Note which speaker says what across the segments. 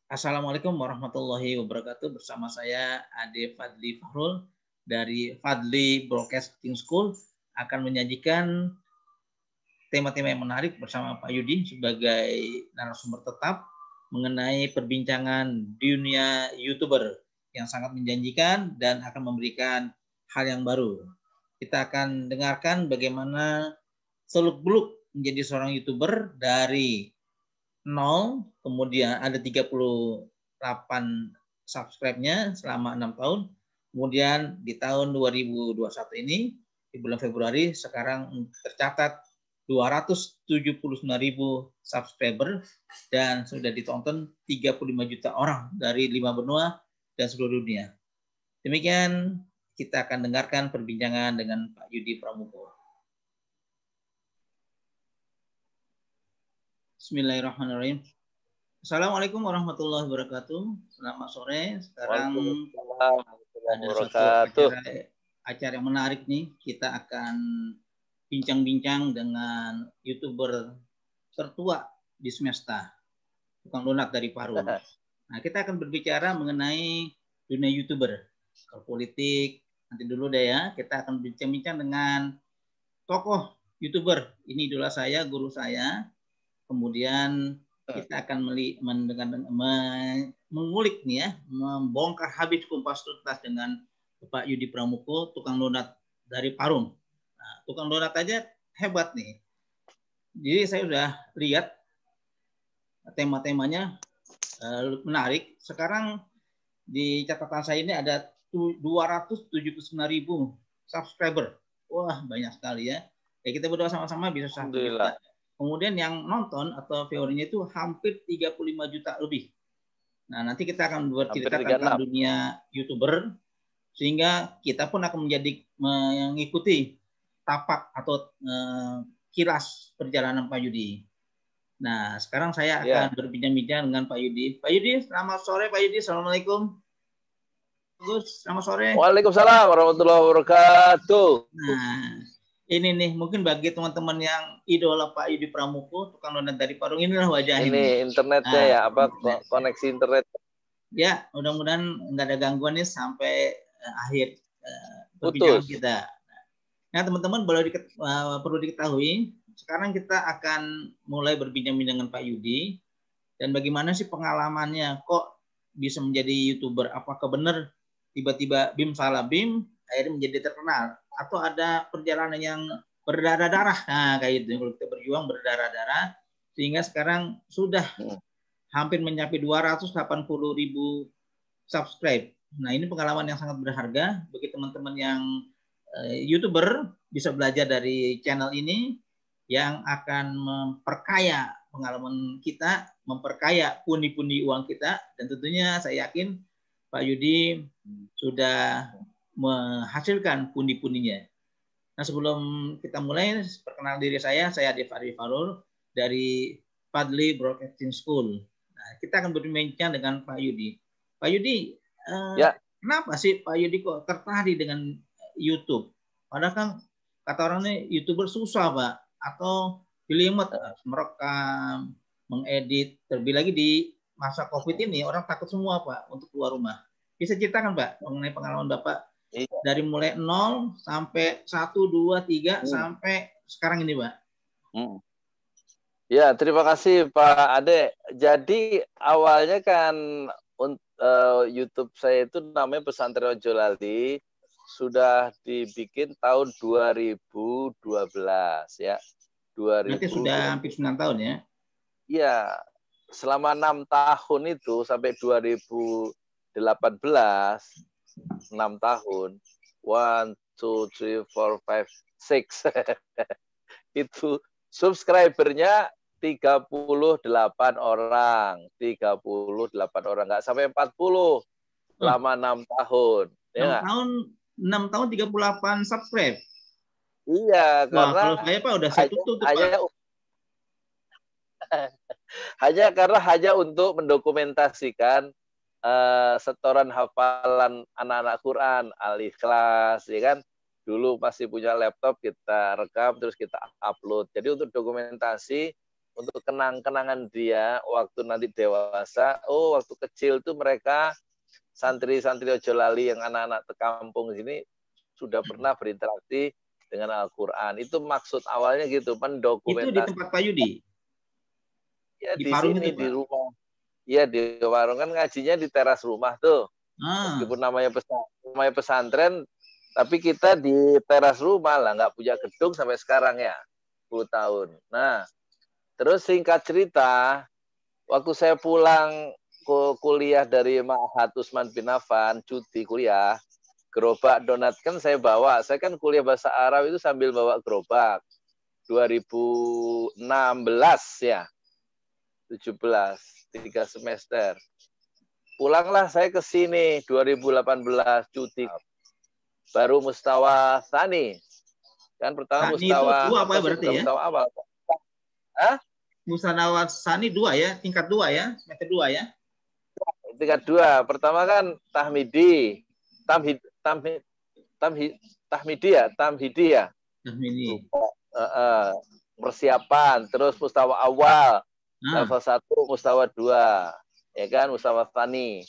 Speaker 1: Assalamualaikum warahmatullahi wabarakatuh. Bersama saya Ade Fadli Fahrul dari Fadli Broadcasting School akan menyajikan tema-tema yang menarik bersama Pak Yudi sebagai narasumber tetap mengenai perbincangan dunia YouTuber yang sangat menjanjikan dan akan memberikan hal yang baru. Kita akan dengarkan bagaimana seluk-beluk menjadi seorang YouTuber dari 0, kemudian ada 38 subscribe-nya selama 6 tahun. Kemudian di tahun 2021 ini, di bulan Februari, sekarang tercatat 279.000 subscriber dan sudah ditonton 35 juta orang dari 5 benua dan seluruh dunia. Demikian kita akan dengarkan perbincangan dengan Pak Yudi Pramuko. Bismillahirrahmanirrahim. Assalamualaikum warahmatullahi wabarakatuh. Selamat sore. Sekarang ada satu acara yang menarik nih. Kita akan bincang-bincang dengan YouTuber tertua di semesta, tukang donat dari Parung. Nah, kita akan berbicara mengenai dunia YouTuber, kalau politik. Nanti dulu deh ya. Kita akan bincang-bincang dengan tokoh YouTuber. Ini idola saya, guru saya. Kemudian kita akan mengulik nih ya, membongkar habis kumpas tuntas dengan Pak Yudi Pramuko, tukang donat dari Parung. Nah, tukang donat aja hebat nih. Jadi saya sudah lihat tema-temanya menarik. Sekarang di catatan saya ini ada 279.000 subscriber. Wah, banyak sekali ya. Kita berdoa sama-sama bisa 1 juta. Kemudian yang nonton atau viewernya itu hampir 35 juta lebih. Nah, nanti kita akan bercerita tentang dunia YouTuber, sehingga kita pun akan mengikuti tapak atau kilas perjalanan Pak Yudi. Nah, sekarang saya akan berbincang-bincang dengan Pak Yudi. Pak Yudi, selamat sore Pak Yudi. Assalamualaikum. Gus, selamat sore.
Speaker 2: Waalaikumsalam warahmatullahi wabarakatuh.
Speaker 1: Nah, ini nih mungkin bagi teman-teman yang idola Pak Yudi Pramuko, tukang donat dari Parung, inilah wajahnya.
Speaker 2: Ini internetnya ya, apa koneksi internet?
Speaker 1: Ya, mudah-mudahan nggak ada gangguan nih sampai akhir perbincangan kita. Nah, teman-teman perlu diketahui, sekarang kita akan mulai berbincang-bincang dengan Pak Yudi dan bagaimana sih pengalamannya kok bisa menjadi YouTuber? Apakah benar tiba-tiba BIM salah BIM akhirnya menjadi terkenal, atau ada perjalanan yang berdarah-darah? Nah, kayak gitu. Kalau kita berjuang berdarah-darah sehingga sekarang sudah hampir mencapai 280.000 subscribe. Nah, ini pengalaman yang sangat berharga bagi teman-teman yang YouTuber, bisa belajar dari channel ini yang akan memperkaya pengalaman kita, memperkaya pundi-pundi uang kita, dan tentunya saya yakin Pak Yudi sudah menghasilkan pundi-pundinya. Nah, sebelum kita mulai, perkenal diri saya Ade Fadli Fahrul dari Fadli Broadcasting School. Nah, kita akan berbincang dengan Pak Yudi. Pak Yudi, kenapa sih Pak Yudi kok tertarik dengan YouTube? Padahal kan kata orang ini YouTuber susah, Pak, atau jelimet, merekam, mengedit. Terlebih lagi di masa COVID ini orang takut semua, Pak, untuk keluar rumah. Bisa ceritakan, Pak, mengenai pengalaman Bapak dari mulai 0 sampai 1, 2, 3 sampai sekarang ini, Pak.
Speaker 2: Ya, terima kasih Pak Ade. Jadi awalnya kan YouTube saya itu namanya Pesantren Ojolali, sudah dibikin tahun 2012 ya.
Speaker 1: Berarti sudah hampir 9 tahun ya?
Speaker 2: Iya, selama 6 tahun itu sampai 2018, 6 tahun. 1, 2, 3, 4, 5, 6. Itu subscribernya 38 orang. 38 orang. Nggak sampai 40 selama 6 tahun.
Speaker 1: 6 tahun 38 subscribe.
Speaker 2: Iya, karena
Speaker 1: kalau saya Pak udah saya tutup
Speaker 2: hanya untuk mendokumentasikan setoran hafalan anak-anak Quran, Al-Ikhlas, ya kan? Dulu masih punya laptop, kita rekam terus kita upload. Jadi untuk dokumentasi, untuk kenang-kenangan dia waktu nanti dewasa. Oh, waktu kecil tuh mereka santri-santri Ojo Lali yang anak-anak kampung sini sudah pernah berinteraksi dengan Al-Quran. Itu maksud awalnya gitu,
Speaker 1: Itu di
Speaker 2: mendokumentasi.
Speaker 1: tempat Pak Yudi?
Speaker 2: Ya
Speaker 1: Di
Speaker 2: di
Speaker 1: Parung
Speaker 2: sini,
Speaker 1: itu,
Speaker 2: di
Speaker 1: Pak?
Speaker 2: rumah. Iya, di warung kan ngajinya di teras rumah tuh.
Speaker 1: Ah,
Speaker 2: Meskipun namanya pesantren, tapi kita di teras rumah lah, nggak punya gedung sampai sekarang ya, 10 tahun. Nah, terus singkat cerita, waktu saya pulang kuliah dari Ma'had Utsman bin Affan, cuti kuliah, gerobak donat kan saya bawa. Saya kan kuliah bahasa Arab itu sambil bawa gerobak. 2016 ya, 17, 3 semester. Pulanglah saya ke sini 2018 cuti. Baru mustawa tsani. Kan pertama
Speaker 1: Sani itu
Speaker 2: mustawa
Speaker 1: 2
Speaker 2: apa
Speaker 1: Pak
Speaker 2: sih?
Speaker 1: berarti
Speaker 2: Bukan
Speaker 1: ya?
Speaker 2: mustawa awal. Hah?
Speaker 1: Musanawat Sani 2 ya, tingkat 2 ya, semester 2 ya.
Speaker 2: Tingkat 2. Pertama kan tahmidi. Tahmidi ya,
Speaker 1: Tahmidi.
Speaker 2: Persiapan, terus mustawa awal,
Speaker 1: Nah,
Speaker 2: level 1, mustawa 2, ya kan, mustawa tsani.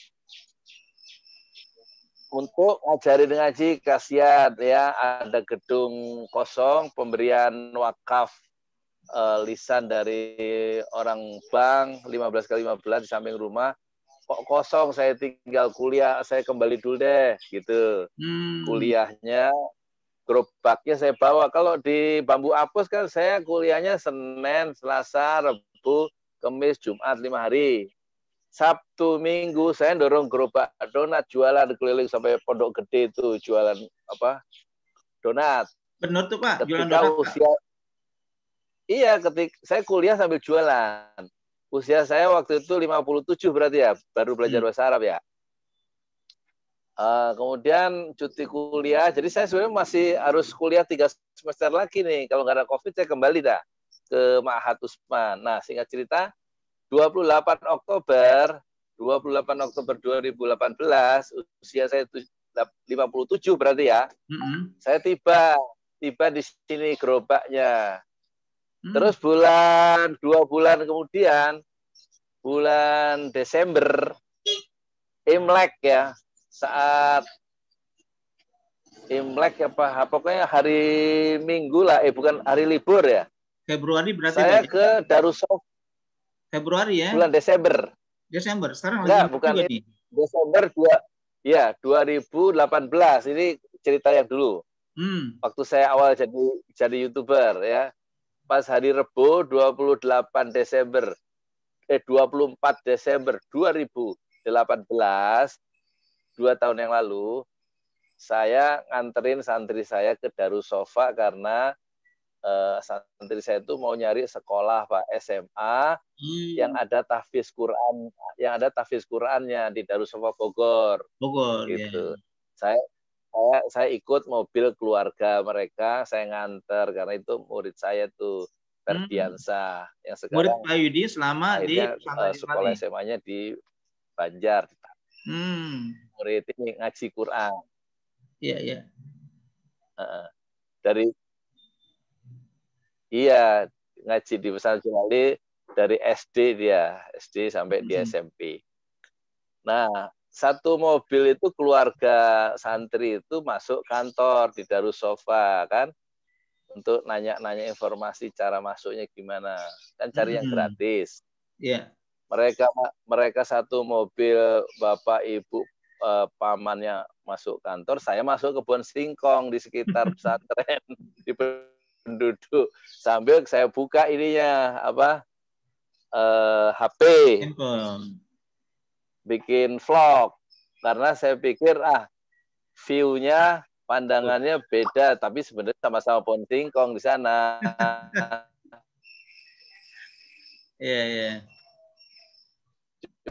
Speaker 2: Untuk ngajarin ngaji kasihan ya, ada gedung kosong, pemberian wakaf lisan dari orang bank 15 kali 15 di samping rumah. Kok kosong, saya tinggal kuliah, saya kembali dulu deh gitu. Kuliahnya, gerobaknya saya bawa. Kalau di Bambu Apus kan saya kuliahnya Senin, Selasa, Rabu, Kamis, Jumat 5 hari. Sabtu Minggu saya dorong gerobak donat jualan keliling sampai Pondok Gede itu jualan apa? Donat.
Speaker 1: Benar tuh Pak, jualan
Speaker 2: Ketika
Speaker 1: donat.
Speaker 2: usia Pak. Iya, ketika saya kuliah sambil jualan. Usia saya waktu itu 57 berarti ya, baru belajar bahasa Arab ya. Kemudian cuti kuliah, jadi saya sebenarnya masih harus kuliah 3 semester lagi nih. Kalau nggak ada COVID, saya kembali dah ke Ma'had Utsman. Nah, singkat cerita, 28 Oktober 2018, usia saya 57 berarti ya. Saya tiba di sini gerobaknya. Terus 2 bulan kemudian, bulan Desember, Imlek ya, saat Imlek apa pokoknya hari Minggu lah, bukan hari libur ya.
Speaker 1: Februari berarti
Speaker 2: saya
Speaker 1: Pak.
Speaker 2: Ke Darussofa.
Speaker 1: Februari ya?
Speaker 2: Bulan Desember.
Speaker 1: Desember. Sekarang
Speaker 2: enggak,
Speaker 1: lagi
Speaker 2: bukan
Speaker 1: juga nih.
Speaker 2: Desember 2018. Ini cerita yang dulu. Waktu saya awal jadi YouTuber ya. Pas hari Rebo 24 Desember 2018, 2 tahun yang lalu, saya nganterin santri saya ke Darussofa karena santri saya itu mau nyari sekolah Pak SMA yang ada tahfiz Qurannya di Darussofa Bogor. Gitu. Ya. Saya ikut mobil keluarga mereka, saya nganter karena itu murid saya tuh Ferdiansa yang sekarang
Speaker 1: murid Pak Yudi selama di
Speaker 2: sekolah SMA-nya di Banjar. Murid ini ngaji Quran.
Speaker 1: Iya, iya.
Speaker 2: Ngaji di pesantren Lali dari SD sampai di SMP. Nah, satu mobil itu keluarga santri itu masuk kantor di Darussofa kan untuk nanya-nanya informasi cara masuknya gimana, kan cari yang gratis.
Speaker 1: Iya.
Speaker 2: Mereka satu mobil, bapak ibu pamannya masuk kantor, saya masuk kebun singkong di sekitar pesantren di penduduk sambil saya buka ininya HP, bikin vlog karena saya pikir view-nya pandangannya beda tapi sebenarnya sama-sama pohon singkong di sana.
Speaker 1: Iya.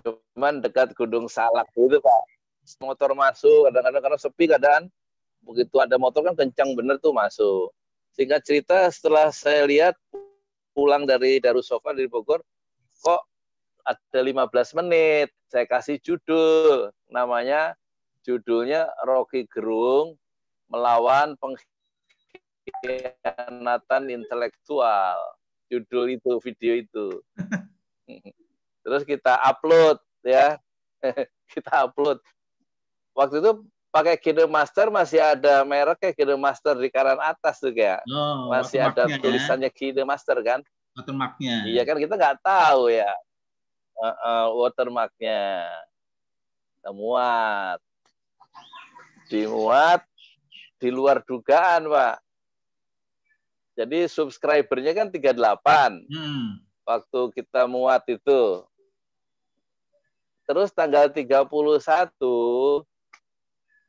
Speaker 2: Cuman dekat Gunung Salak gitu Pak. Motor masuk kadang-kadang karena sepi keadaan. Begitu ada motor kan kencang bener tuh masuk. Singkat cerita setelah saya lihat pulang dari Darussofa dari Bogor, kok ada 15 menit. Saya kasih judulnya Rocky Gerung melawan pengkhianatan intelektual. judul itu, video itu. Terus kita upload ya. Kita upload. Waktu itu pakai KineMaster, masih ada mereknya KineMaster di kanan atas tuh kayak.
Speaker 1: Oh,
Speaker 2: Masih ada tulisannya KineMaster kan.
Speaker 1: Watermarknya.
Speaker 2: Iya kan, kita nggak tahu ya. Watermarknya. Kita muat. Dimuat di luar dugaan, Pak. Jadi subscribernya kan 38. Waktu kita muat itu. Terus tanggal 31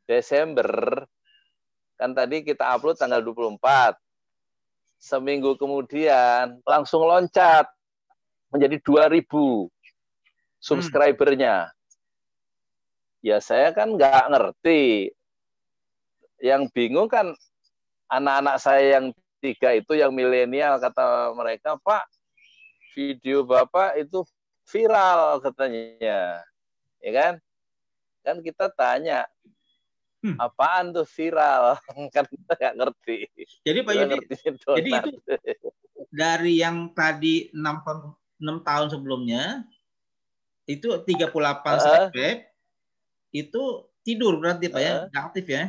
Speaker 2: Desember, kan tadi kita upload tanggal 24. Seminggu kemudian langsung loncat menjadi 2.000 subscribernya. Ya saya kan nggak ngerti. Yang bingung kan anak-anak saya yang 3 itu, yang milenial, kata mereka, Pak, video Bapak itu viral katanya. Ya kan? Kan kita tanya, apaan tuh viral? Kan kita nggak ngerti.
Speaker 1: Jadi Pak Yudi, jadi itu dari yang tadi 6 tahun sebelumnya, itu 38 subscribe, itu tidur berarti Pak ya? Nggak aktif ya?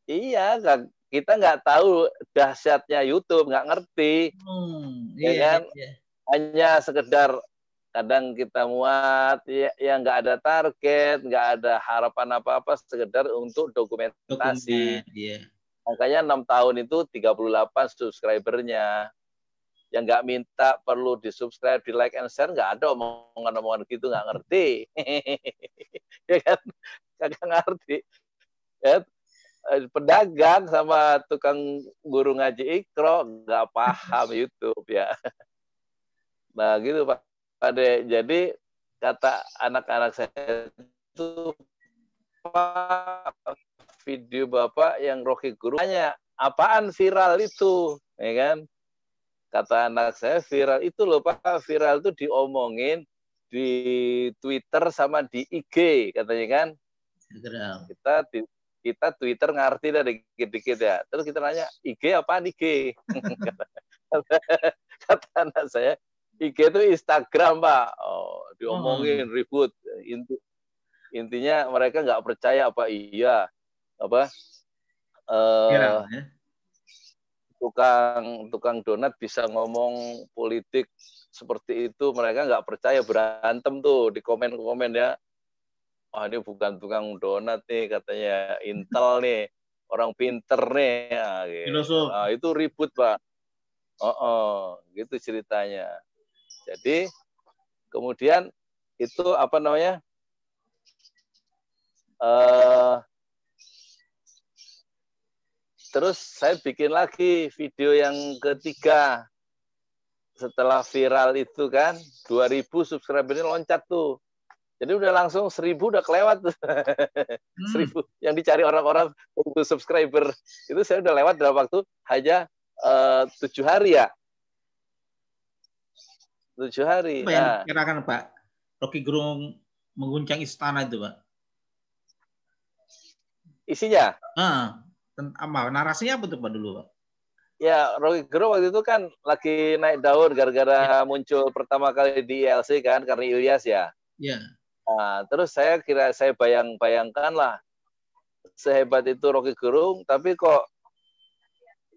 Speaker 2: Iya, kita nggak tahu dahsyatnya YouTube, nggak ngerti. Ya kan? Iya. Hanya sekedar kadang kita muat, ya nggak ada target, nggak ada harapan apa-apa, sekedar untuk dokumentasi. Makanya 6 tahun itu 38 subscribernya. Yang nggak minta perlu di-subscribe, di-like and share, nggak ada omongan-omongan gitu, nggak ngerti. Ya kan? Nggak ngerti. Ya, pedagang sama tukang guru ngaji Iqra nggak paham YouTube ya. Nah gitu Pak Ade. Jadi kata anak-anak saya itu, Pak, video Bapak yang Rocky Guru hanya apaan viral itu, ya kan? Kata anak saya, viral itu loh Pak, viral itu diomongin di Twitter sama di IG katanya kan. Kita Twitter ngerti dah dikit-dikit ya. Terus kita nanya, IG apaan IG? Kata anak saya, IG itu Instagram, Pak. Oh, diomongin ribut. Intinya mereka nggak percaya apa iya. Apa? Tukang donat bisa ngomong politik seperti itu. Mereka nggak percaya, berantem tuh di komen-komen ya. Wah, ini bukan tukang donat nih, katanya Intel nih, orang pinter nih. Nah, gitu. Nah, itu ribut, Pak. Gitu ceritanya. Jadi kemudian itu apa namanya? Terus saya bikin lagi video yang ketiga. Setelah viral itu kan, 2.000 subscribernya loncat tuh. Jadi udah langsung 1.000 udah kelewat tuh. 1.000 yang dicari orang-orang untuk subscriber. Itu saya udah lewat dalam waktu hanya 7 hari ya. 7 hari.
Speaker 1: Apa yang dikirakan Pak? Rocky Gerung mengguncang istana itu Pak?
Speaker 2: Isinya?
Speaker 1: Apa? Narasinya apa tuh Pak dulu Pak?
Speaker 2: Ya, Rocky Gerung waktu itu kan lagi naik daun gara-gara muncul pertama kali di ILC kan, karena Ilyas ya.
Speaker 1: Iya.
Speaker 2: Nah, terus saya bayangkan lah, sehebat itu Rocky Gerung, tapi kok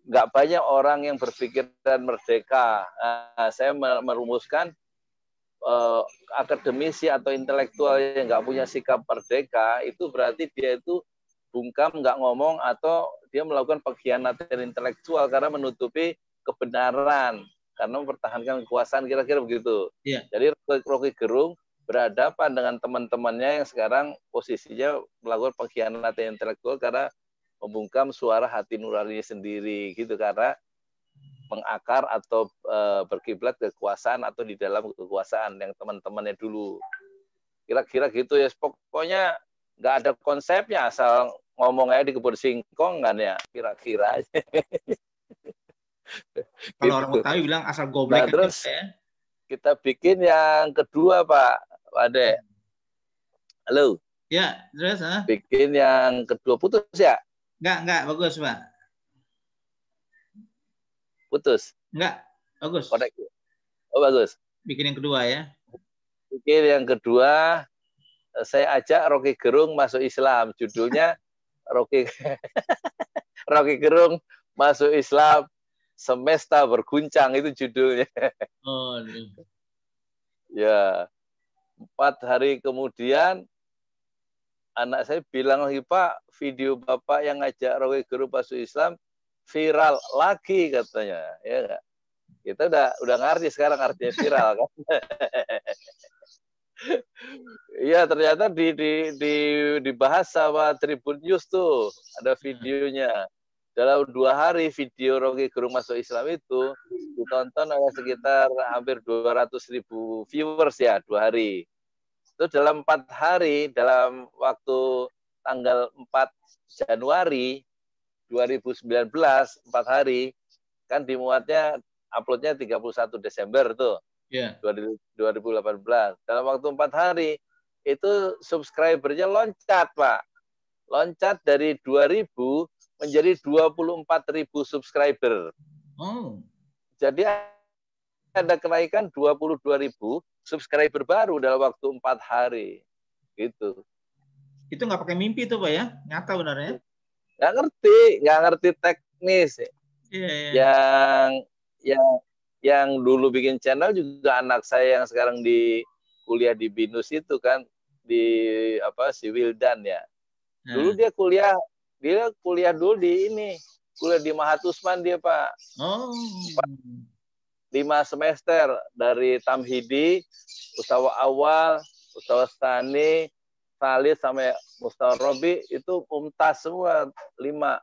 Speaker 2: nggak banyak orang yang berpikiran merdeka. Nah, saya merumuskan akademisi atau intelektual yang nggak punya sikap merdeka, itu berarti dia itu bungkam, nggak ngomong, atau dia melakukan pengkhianatan intelektual karena menutupi kebenaran, karena mempertahankan kekuasaan, kira-kira begitu.
Speaker 1: Iya.
Speaker 2: Jadi Rocky Gerung berhadapan dengan teman-temannya yang sekarang posisinya melakukan pengkhianatan intelektual karena membungkam suara hati nuraninya sendiri gitu, karena mengakar atau berkiblat kekuasaan atau di dalam kekuasaan yang teman-temannya dulu. Kira-kira gitu ya. Pokoknya nggak ada konsepnya, asal ngomong aja di kebun singkong kan ya, kira-kira.
Speaker 1: Kalau orang Betawi bilang asal goblek.
Speaker 2: Nah, terus ya, kita bikin yang kedua Pak Ade. Halo.
Speaker 1: Ya, terus
Speaker 2: bikin yang kedua. Putus ya?
Speaker 1: Enggak, bagus Pak.
Speaker 2: Putus?
Speaker 1: Enggak, Bagus.
Speaker 2: Oh, bagus.
Speaker 1: Bikin yang kedua ya.
Speaker 2: Bikin yang kedua, saya ajak Rocky Gerung masuk Islam. Judulnya Rocky Rocky Gerung masuk Islam, semesta berguncang, itu judulnya.
Speaker 1: Oh.
Speaker 2: Ya, 4 hari kemudian anak saya bilang lagi, Pak, video Bapak yang ngajak Rocky Gerung masuk Islam viral lagi katanya. Ya, kita udah ngerti sekarang artinya viral kan. Iya, ternyata dibahas sama Tribun News tuh, ada videonya. Dalam 2 hari video Rocky Gerung masuk Islam itu ditonton oleh sekitar hampir 200.000 viewers ya, 2 hari. Itu dalam 4 hari, dalam waktu tanggal 4 Januari 2019, 4 hari, kan dimuatnya, uploadnya 31 Desember tuh.
Speaker 1: Yeah.
Speaker 2: 2018. Dalam waktu 4 hari, itu subscribernya loncat, Pak. Loncat dari 2.000 menjadi 24.000 subscriber.
Speaker 1: Oh.
Speaker 2: Jadi ada kenaikan 22.000 subscriber baru dalam waktu 4 hari. Gitu.
Speaker 1: Itu nggak pakai mimpi tuh, Pak ya? Nyata benarnya?
Speaker 2: Nggak ngerti teknis.
Speaker 1: Yeah.
Speaker 2: Yang dulu bikin channel juga anak saya yang sekarang kuliah di BINUS itu kan, si Wildan ya. Dulu dia kuliah dulu kuliah di Mahatusman dia, Pak.
Speaker 1: Oh.
Speaker 2: 5 semester dari Tamhidi, Mustawa Awal, Mustawa Tsani, Thalith sampai Mustawa Robi itu mumtaz semua, 5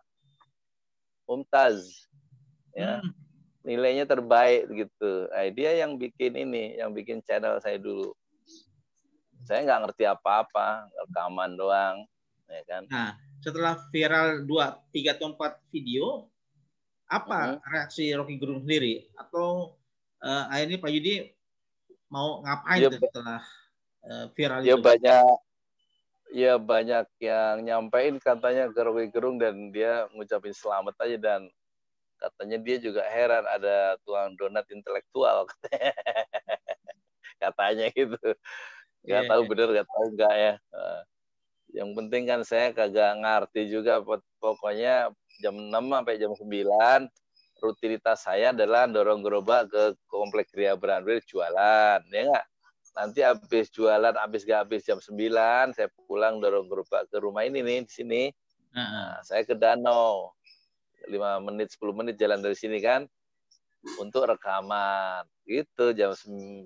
Speaker 2: mumtaz. Ya. Nilainya terbaik gitu. Nah, dia yang bikin channel saya dulu. Saya nggak ngerti apa-apa, rekaman doang, ya kan.
Speaker 1: Nah, setelah viral 2, 3 atau 4 video, apa reaksi Rocky Gerung sendiri? Atau akhirnya Pak Yudi mau ngapain setelah viral itu?
Speaker 2: Banyak yang nyampein katanya ke Rocky Gerung dan dia ngucapin selamat aja, dan katanya dia juga heran ada tukang donat intelektual katanya gitu. Nggak tahu bener, nggak tahu enggak ya. Yang penting kan saya kagak ngerti juga. Pokoknya jam 6 sampai jam 9 rutinitas saya adalah dorong gerobak ke Komplek Gria Branwil jualan, ya nggak? Nanti habis jualan, habis jam 9 saya pulang dorong gerobak ke rumah ini nih, di sini. Nah, saya ke danau. 5 menit 10 menit jalan dari sini kan, untuk rekaman gitu jam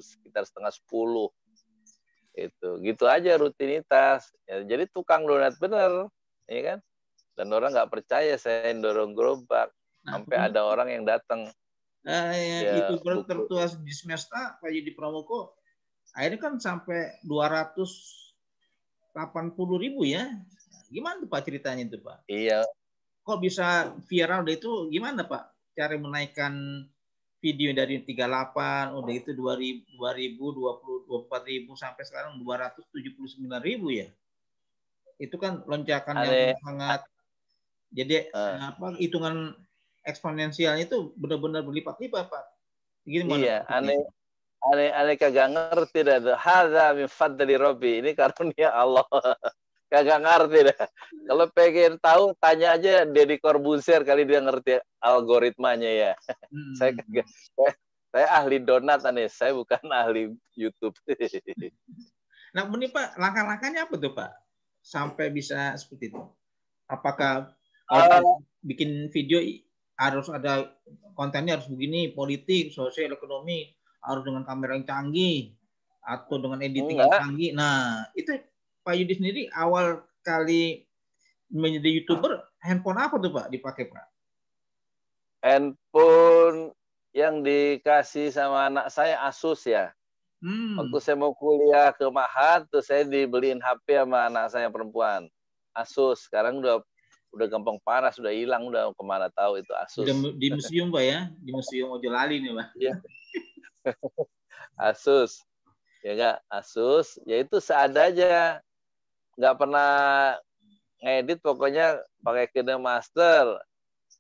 Speaker 2: sekitar setengah 10 itu, gitu aja rutinitas ya. Jadi tukang donat bener ya kan, dan orang nggak percaya saya dorong gerobak. Sampai ada orang yang datang,
Speaker 1: YouTuber tertua di semesta Pak Yudi Pramoko akhirnya kan sampai 280.000 ya. Gimana tuh Pak ceritanya itu, Pak?
Speaker 2: Iya.
Speaker 1: Kok bisa viral itu gimana, Pak? Cara menaikkan video dari 38, udah itu 2.000, 24.000 sampai sekarang 279.000 ya. Itu kan lonjakan yang sangat, jadi hitungan eksponensialnya itu benar-benar berlipat-lipat, Pak.
Speaker 2: Gimana? Iya, aneh kagak ngerti dah. Hadza min fadli Rabbi. Ini karunia Allah. Kagak ngerti dah. Kalau pengen tahu, tanya aja Deddy Corbuzier, kali dia ngerti algoritmanya ya. Saya ahli donat, saya bukan ahli YouTube.
Speaker 1: Nah, ini Pak, langkah-langkahnya apa tuh Pak? Sampai bisa seperti itu. Apakah bikin video harus ada kontennya harus begini, politik, sosial, ekonomi, harus dengan kamera yang canggih, atau dengan editing yang canggih. Nah, itu Pak Yudi sendiri awal kali menjadi YouTuber, handphone apa tuh Pak dipakai Pak?
Speaker 2: Handphone yang dikasih sama anak saya Asus ya. Waktu saya mau kuliah ke Mahat, terus saya dibeliin HP sama anak saya perempuan. Asus, sekarang udah gampang panas, udah hilang, udah kemana tahu itu Asus.
Speaker 1: Udah di museum Pak ya, di museum Ojolali nih Pak.
Speaker 2: Ya. Asus, ya enggak, Asus, ya itu seadanya. Nggak pernah ngedit, pokoknya pakai KineMaster.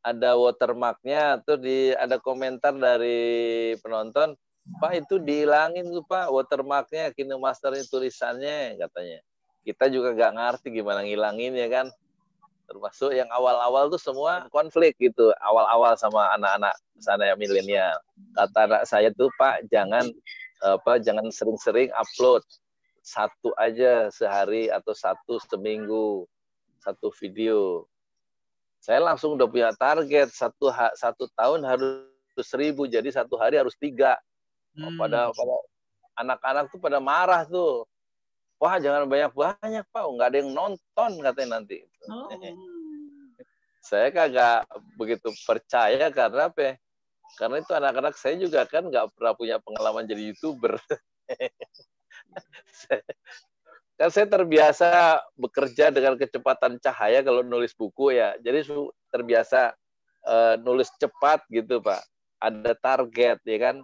Speaker 2: ada watermarknya, tuh ada komentar dari penonton, Pak itu dihilangin tuh Pak watermarknya, KineMaster tulisannya katanya. Kita juga nggak ngerti gimana ngilangin ya kan. Termasuk yang awal-awal tuh semua konflik gitu, awal-awal sama anak-anak sana yang milenial. Kata anak saya tuh Pak jangan sering-sering upload, satu aja sehari atau satu seminggu, satu video. Saya langsung udah punya target satu tahun harus 1.000, jadi satu hari harus 3. Pada anak-anak tuh pada marah tuh. Wah jangan banyak-banyak Pak, nggak ada yang nonton katanya nanti. Saya kagak begitu percaya karena apa? Karena itu anak-anak saya juga kan nggak pernah punya pengalaman jadi YouTuber. Kan saya terbiasa bekerja dengan kecepatan cahaya kalau nulis buku ya. Jadi terbiasa nulis cepat gitu Pak. Ada target ya kan.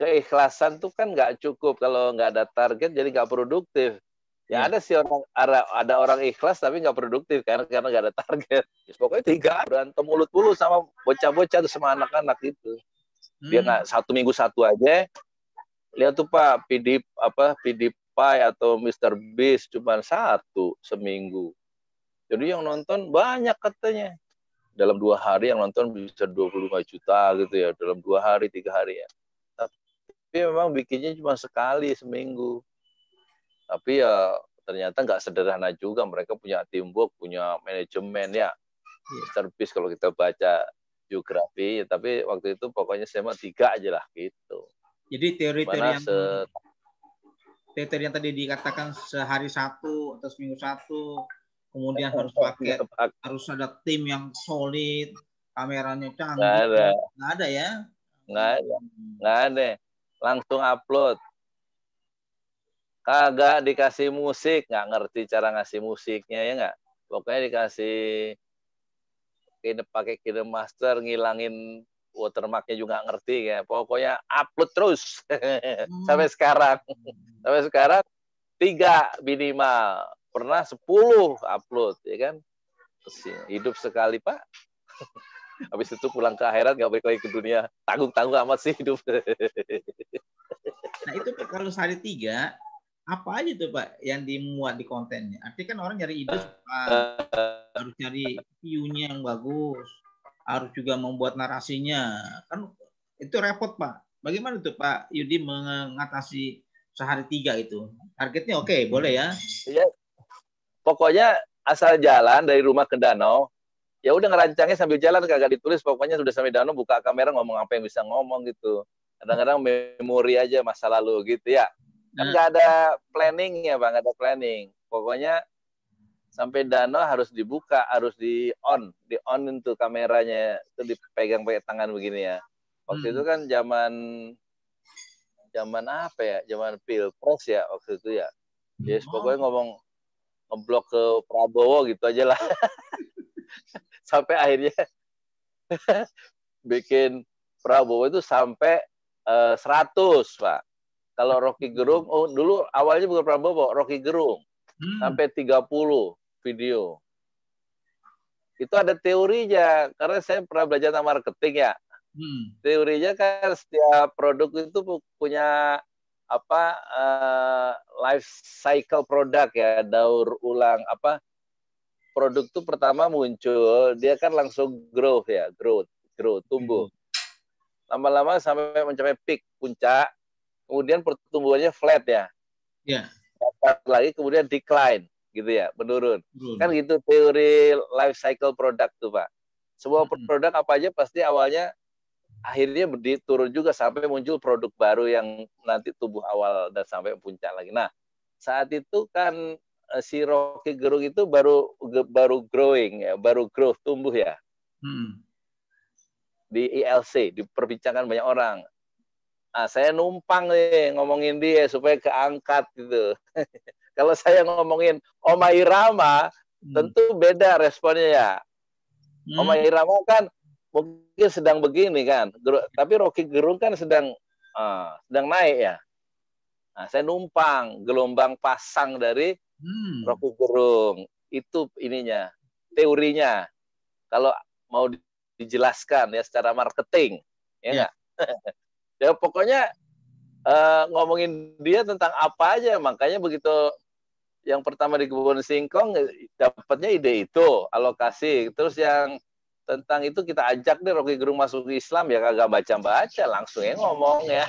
Speaker 2: Keikhlasan tuh kan nggak cukup kalau nggak ada target, jadi nggak produktif. Ya ada sih ada orang ikhlas tapi nggak produktif karena nggak ada target. Pokoknya 3 berantem mulut-mulut sama bocah-bocah sama anak-anak itu. Dia nggak 1 minggu 1 aja. Lihat tuh Pak, PewDiePie atau Mr. Beast cuma 1 seminggu. Jadi yang nonton banyak katanya. Dalam 2 hari yang nonton bisa 25 juta gitu ya. Dalam 2 hari, 3 hari ya. Tapi memang bikinnya cuma sekali seminggu. Tapi ya ternyata nggak sederhana juga. Mereka punya teamwork, punya manajemen ya. Mr. Beast kalau kita baca biografi. Tapi waktu itu pokoknya saya mah 3 aja lah gitu.
Speaker 1: Jadi teori-teori yang tadi dikatakan sehari 1 atau seminggu 1, kemudian harus ada tim yang solid, kameranya canggih, nggak ada ya?
Speaker 2: Nggak ada. Langsung upload. Kagak dikasih musik, nggak ngerti cara ngasih musiknya ya nggak. Pokoknya dikasih pakai KineMaster, ngilangin watermarknya juga nggak ngerti ya. Pokoknya upload terus sampai sekarang. Sampai sekarang 3 minimal. Pernah 10 upload ya kan. Hidup sekali Pak. Habis itu pulang ke akhirat nggak balik lagi ke dunia. Tanggung-tanggung amat sih hidup.
Speaker 1: Nah itu Pak, kalau sehari 3 apa aja tuh Pak yang dimuat di kontennya? Artinya kan orang nyari ide harus nyari view-nya yang bagus, harus juga membuat narasinya, kan itu repot Pak. Bagaimana tuh Pak Yudi mengatasi sehari 3 itu? Targetnya oke, boleh ya?
Speaker 2: Iya. Pokoknya asal jalan dari rumah ke danau, ya udah ngerancangnya sambil jalan, kagak ditulis. Pokoknya sudah sampai danau, buka kamera, ngomong apa yang bisa ngomong gitu. Kadang-kadang memori aja masa lalu gitu ya. Kan nggak ada planning ya Bang, nggak ada planning. Pokoknya sampai danau harus dibuka, harus di on itu kameranya, itu dipegang pakai tangan begini ya. Waktu itu kan zaman apa ya, zaman pilpres ya waktu itu ya. Yes, pokoknya ngeblok ke Prabowo gitu aja lah. Sampai akhirnya bikin Prabowo itu sampai 100 Pak. Kalau Rocky Gerung, dulu awalnya bukan Prabowo, Rocky Gerung. Sampai 30 video. Itu ada teorinya, karena saya pernah belajar tentang marketing ya. Teorinya kan setiap produk itu punya life cycle produk ya, daur ulang produk itu pertama muncul, dia kan langsung growth ya, growth, tumbuh. Lama-lama sampai mencapai peak, puncak, kemudian pertumbuhannya flat ya. Dapat lagi kemudian decline gitu ya, menurun. Kan gitu teori life cycle produk tuh Pak. Semua produk apa aja pasti awalnya akhirnya turun juga sampai muncul produk baru yang nanti tumbuh awal dan sampai puncak lagi. Nah, saat itu kan si Rocky Gerung itu baru growing ya, baru growth, tumbuh ya. Di ILC, diperbincangkan banyak orang. Nah, saya numpang nih ngomongin dia supaya keangkat gitu. Kalau saya ngomongin Oma Irama, tentu beda responnya ya. Oma Irama kan mungkin sedang begini kan, tapi Rocky Gerung kan sedang naik ya. Nah, saya numpang gelombang pasang dari Rocky Gerung. Itu ininya, teorinya. Kalau mau dijelaskan ya secara marketing, ya nggak? Ya pokoknya ngomongin dia tentang apa aja, makanya begitu yang pertama di kebun singkong dapatnya ide itu alokasi, terus yang tentang itu kita ajak deh Rocky Gerung masuk Islam, ya kagak baca-baca, langsung ya ngomong ya.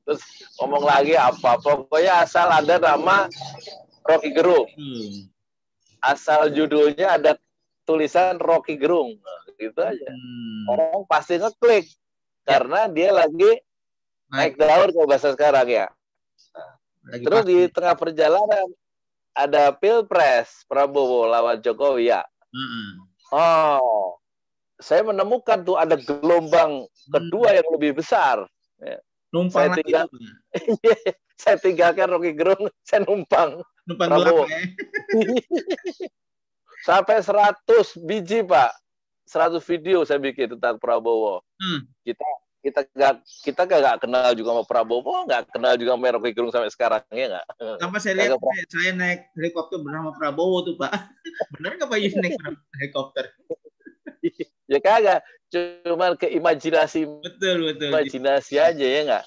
Speaker 2: Terus ngomong lagi apa, pokoknya asal ada nama Rocky Gerung, asal judulnya ada tulisan Rocky Gerung, gitu aja. Orang pasti ngeklik karena dia lagi naik daun kalau bahasa sekarang ya. Terus di tengah perjalanan ada Pilpres Prabowo lawan Jokowi ya. Oh, saya menemukan tuh ada gelombang kedua yang lebih besar.
Speaker 1: Numpang
Speaker 2: saya tinggalkan Rocky Gerung, saya numpang Prabowo.
Speaker 1: Ya?
Speaker 2: Sampai 100 biji Pak, 100 video saya bikin tentang Prabowo. Kita nggak kenal juga sama Prabowo, nggak kenal juga sama Rocky Gerung sampai sekarang, ya nggak?
Speaker 1: Sampai saya lihat, saya naik helikopter bersama Prabowo tuh Pak. Benar nggak Pak Yus naik helikopter?
Speaker 2: Ya kagak, cuman ke imajinasi.
Speaker 1: Betul.
Speaker 2: Imajinasi aja ya nggak?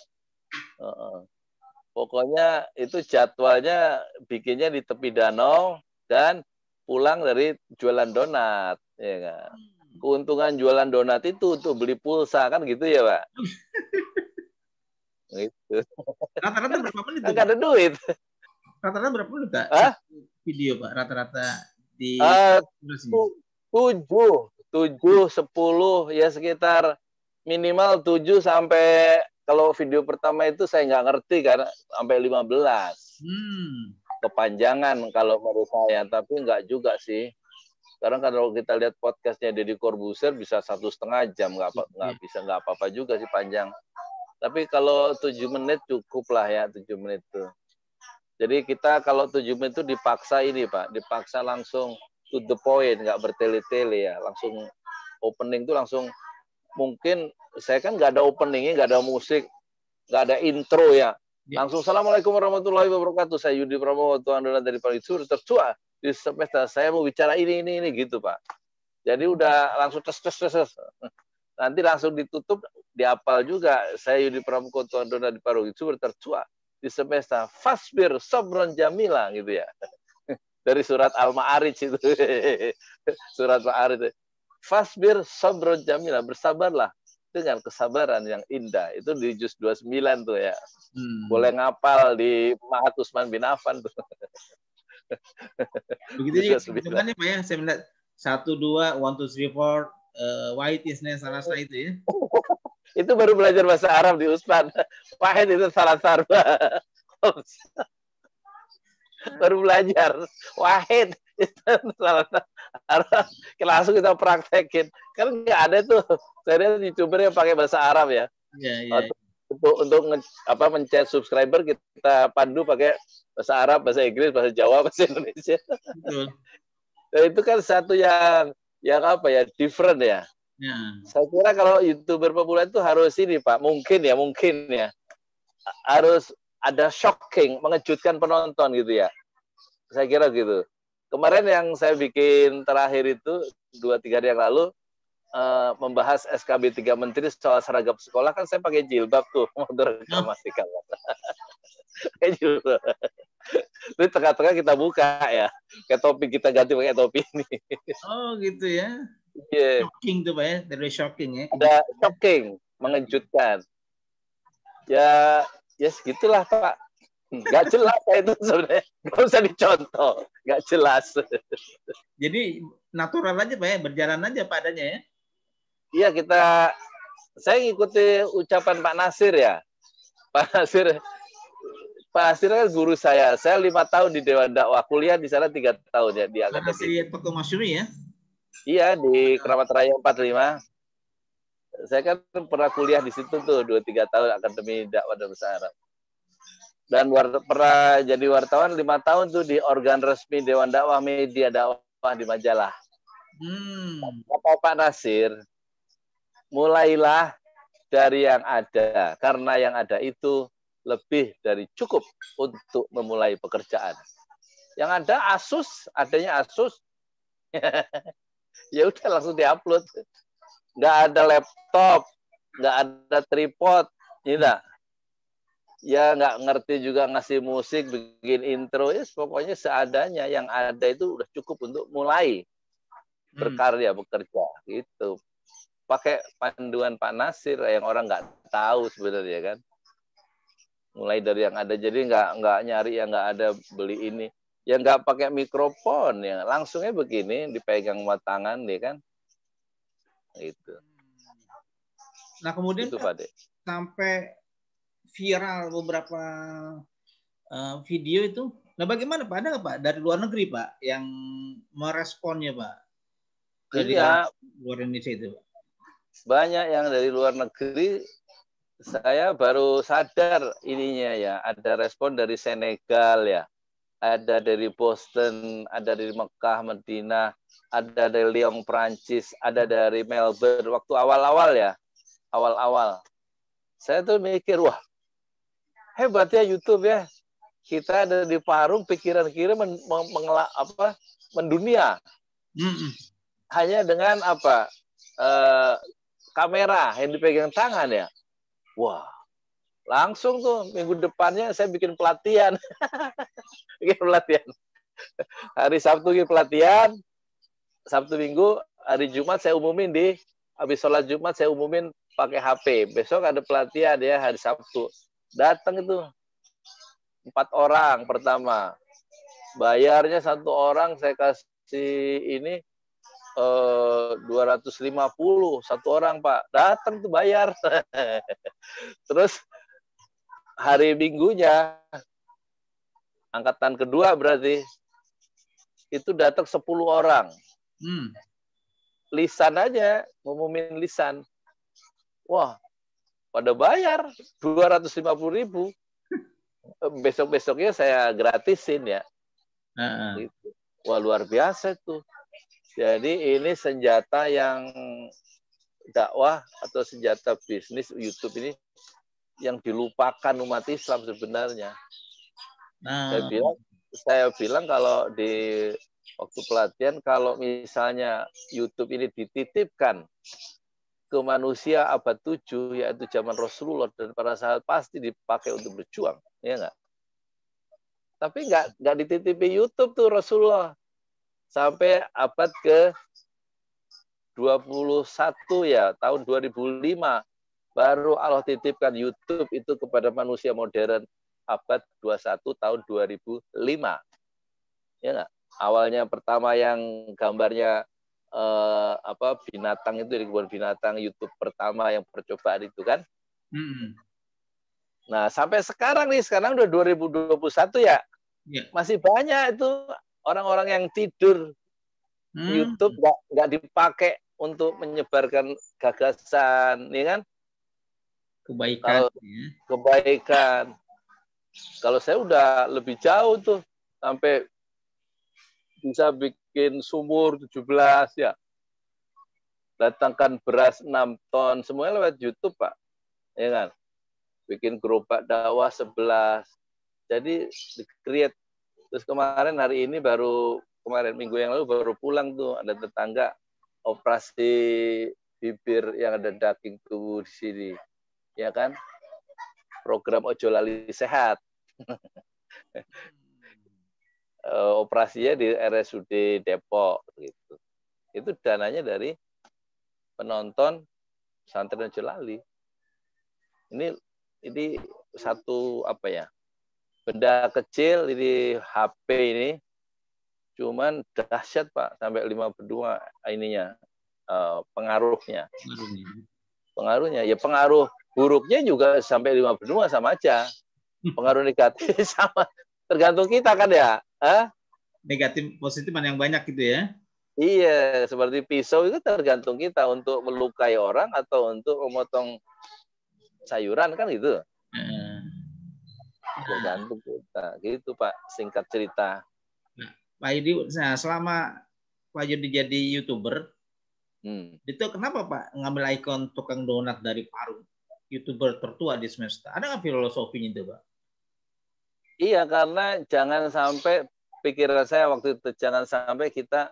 Speaker 2: Pokoknya itu jadwalnya bikinnya di tepi danau dan pulang dari jualan donat, ya nggak? Keuntungan jualan donat itu untuk beli pulsa kan gitu ya Pak? Gitu.
Speaker 1: Rata-rata berapa menit?
Speaker 2: Nggak ada duit.
Speaker 1: Rata-rata berapa menit Kak? Video Pak, rata-rata di
Speaker 2: 7, 10 ya sekitar minimal 7 sampai, kalau video pertama itu saya nggak ngerti karena sampai 15. Kepanjangan kalau menurut saya, tapi nggak juga sih. Sekarang kalau kita lihat podcastnya Deddy Corbuzier bisa 1,5 jam, nggak apa-apa juga sih panjang. Tapi kalau 7 menit cukup lah ya, 7 menit tuh. Jadi kita kalau 7 menit itu dipaksa ini Pak, dipaksa langsung to the point, nggak bertele-tele ya, langsung opening tuh langsung. Mungkin saya kan nggak ada openingnya, nggak ada musik, nggak ada intro ya. Langsung Assalamualaikum warahmatullahi wabarakatuh. Saya Yudi Prabowo, Tuan Donat dari Palitur tertua. Di semesta saya mau bicara ini gitu Pak. Jadi udah langsung tes. Nanti langsung ditutup, dihafal juga. Saya Yudi Prabowo, Tuan Donat di Palitur tertua. Di semesta Fasbir Sobron Jamila gitu ya. Dari surat Al-Ma'arij itu. Surat Ma'arij. Fasbir Sobron Jamila, bersabarlah dengan kesabaran yang indah. Itu di juz 29 tuh ya. Boleh ngapal di Mahat Usman bin Affan tuh.
Speaker 1: Begitu juga hitungannya Pak ya, saya melihat 1, 2, 1, 2, 3, 4, Wahid Isnin Salasa itu ya.
Speaker 2: Itu baru belajar bahasa Arab di Usman. Wahid itu salah sarba. Baru belajar. Wahid itu salah sarba. Langsung kita praktekin. Kan nggak ada tuh. Saya lihat YouTuber yang pakai bahasa Arab ya.
Speaker 1: Iya.
Speaker 2: Untuk mencet subscriber kita pandu pakai bahasa Arab, bahasa Inggris, bahasa Jawa, bahasa Indonesia. Dan itu kan satu yang apa ya, different ya. Saya kira kalau YouTuber populer itu harus ini Pak, mungkin ya harus ada shocking, mengejutkan penonton gitu ya. Saya kira gitu. Kemarin yang saya bikin terakhir itu 2-3 hari yang lalu, membahas SKB 3 Menteri soal seragam sekolah, kan saya pakai jilbab tuh, motor reklamasikan. Ini tengah-tengah kita buka ya, kayak topi kita ganti pakai topi ini.
Speaker 1: Oh gitu ya. Shocking tuh Pak ya, dari shocking ya.
Speaker 2: Ada shocking, mengejutkan. Ya segitulah Pak. Nggak jelas itu sebenarnya, nggak usah dicontoh, nggak jelas.
Speaker 1: Jadi natural aja Pak ya, berjalan aja padanya ya.
Speaker 2: Iya, saya ngikuti ucapan Pak Nasir ya. Pak Nasir kan guru saya. Saya 5 tahun di Dewan Dakwah, kuliah di sana 3 tahun ya di akademi.
Speaker 1: Pak Nasir Toko Masyumi ya?
Speaker 2: Iya, di Keramat Raya 45. Saya kan pernah kuliah di situ tuh 2-3 tahun akademi dakwah dan bahasa Arab. Dan pernah jadi wartawan 5 tahun tuh di organ resmi Dewan Dakwah, media dakwah di Majalah. Kata Pak Nasir, mulailah dari yang ada, karena yang ada itu lebih dari cukup untuk memulai pekerjaan. Yang ada adanya Asus. Ya udah langsung diupload. Nggak ada laptop, nggak ada tripod, tidak. Ya nggak ngerti juga ngasih musik, bikin intro, ya pokoknya seadanya. Yang ada itu udah cukup untuk mulai berkarya, bekerja gitu. Pakai panduan Pak Nasir yang orang nggak tahu sebenarnya kan. Mulai dari yang ada, jadi nggak nyari yang nggak ada, beli ini. Ya nggak pakai mikrofon, ya langsungnya begini, dipegang sama tangan, ya kan. Gitu.
Speaker 1: Nah kemudian
Speaker 2: itu,
Speaker 1: Pak, sampai viral beberapa video itu. Nah bagaimana Pak? Ada nggak Pak dari luar negeri Pak yang meresponnya Pak? Dari luar Indonesia itu Pak?
Speaker 2: Banyak yang dari luar negeri. Saya baru sadar ininya ya. Ada respon dari Senegal ya. Ada dari Boston, ada dari Mekah, Medina, ada dari Lyon, Prancis, ada dari Melbourne. Waktu awal-awal ya. Awal-awal. Saya tuh mikir, wah, hebat ya YouTube ya. Kita ada di Parung, pikiran kira mendunia. Hanya dengan apa? Kamera yang dipegang tangan ya. Wah, langsung tuh minggu depannya saya bikin pelatihan. Bikin pelatihan. Hari Sabtu bikin pelatihan, Sabtu Minggu, hari Jumat saya umumin habis sholat Jumat saya umumin pakai HP. Besok ada pelatihan ya hari Sabtu. Datang itu 4 orang pertama. Bayarnya 1 orang saya kasih ini 250 1 orang Pak. Datang tuh bayar. Terus hari Minggunya angkatan kedua berarti itu datang 10 orang. Lisan aja, ngumumin lisan. Wah, pada bayar 250.000. Besok-besoknya saya gratisin ya. Gitu. Wah, luar biasa tuh. Jadi ini senjata yang dakwah atau senjata bisnis YouTube ini yang dilupakan umat Islam sebenarnya. Saya bilang kalau di waktu pelatihan, kalau misalnya YouTube ini dititipkan ke manusia abad 7, yaitu zaman Rasulullah dan para sahabat, pasti dipakai untuk berjuang, ya nggak? Tapi nggak dititipi YouTube tuh Rasulullah. Sampai abad ke-21 ya, tahun 2005, baru Allah titipkan YouTube itu kepada manusia modern abad 21 tahun 2005. Ya nggak? Awalnya pertama yang gambarnya binatang itu di kebun binatang, YouTube pertama yang percobaan itu kan. Nah, sampai sekarang nih, sekarang udah 2021 ya. Masih banyak itu orang-orang yang tidur. YouTube nggak dipakai untuk menyebarkan gagasan, ya kan? Kebaikan. Kalau saya udah lebih jauh tuh, sampai bisa bikin sumur 17 ya. Datangkan beras 6 ton, semuanya lewat YouTube, Pak. Ya kan? Bikin gerobak dakwah 11. Jadi di-create. Terus hari ini kemarin minggu yang lalu baru pulang tuh, ada tetangga operasi bibir yang ada daging tubuh di sini. Ya kan? Program Ojo Lali Sehat. Operasinya di RSUD Depok gitu. Itu dananya dari penonton Pesantren Ojo Lali. Ini satu benda kecil, ini HP ini cuman dahsyat Pak, sampai 52 ininya pengaruhnya. Ya pengaruh buruknya juga sampai 52 sama aja. Pengaruh negatif sama, tergantung kita kan ya.
Speaker 1: Negatif positif mana yang banyak gitu ya.
Speaker 2: Iya, seperti pisau itu tergantung kita untuk melukai orang atau untuk memotong sayuran kan gitu. Tergantung kita. Gitu Pak, singkat cerita.
Speaker 1: Pak Yudi, selama Pak Yudi jadi YouTuber, itu kenapa Pak ngambil ikon tukang donat dari Parung? YouTuber tertua di semesta. Ada nggak filosofinya itu Pak?
Speaker 2: Iya, karena jangan sampai pikiran saya waktu itu, jangan sampai kita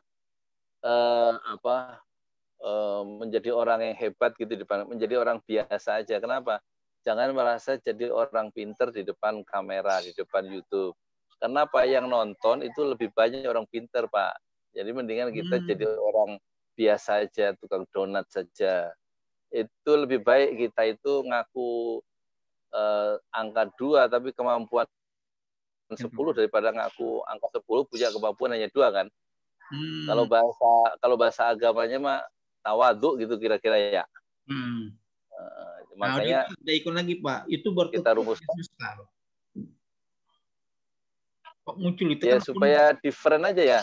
Speaker 2: menjadi orang yang hebat gitu di depan, menjadi orang biasa aja. Kenapa? Jangan merasa jadi orang pinter di depan kamera, di depan YouTube. Karena apa, yang nonton itu lebih banyak orang pinter, Pak. Jadi mendingan kita jadi orang biasa aja, tukang donat saja. Itu lebih baik kita itu ngaku angka 2 tapi kemampuan 10 daripada ngaku angka 10 punya kemampuan hanya 2 kan. Kalau bahasa agamanya mah tawadhu gitu kira-kira ya. Makanya
Speaker 1: ada ikon lagi Pak, itu
Speaker 2: kita rumuskan.
Speaker 1: Kok muncul itu
Speaker 2: ya
Speaker 1: kan
Speaker 2: supaya different aja ya.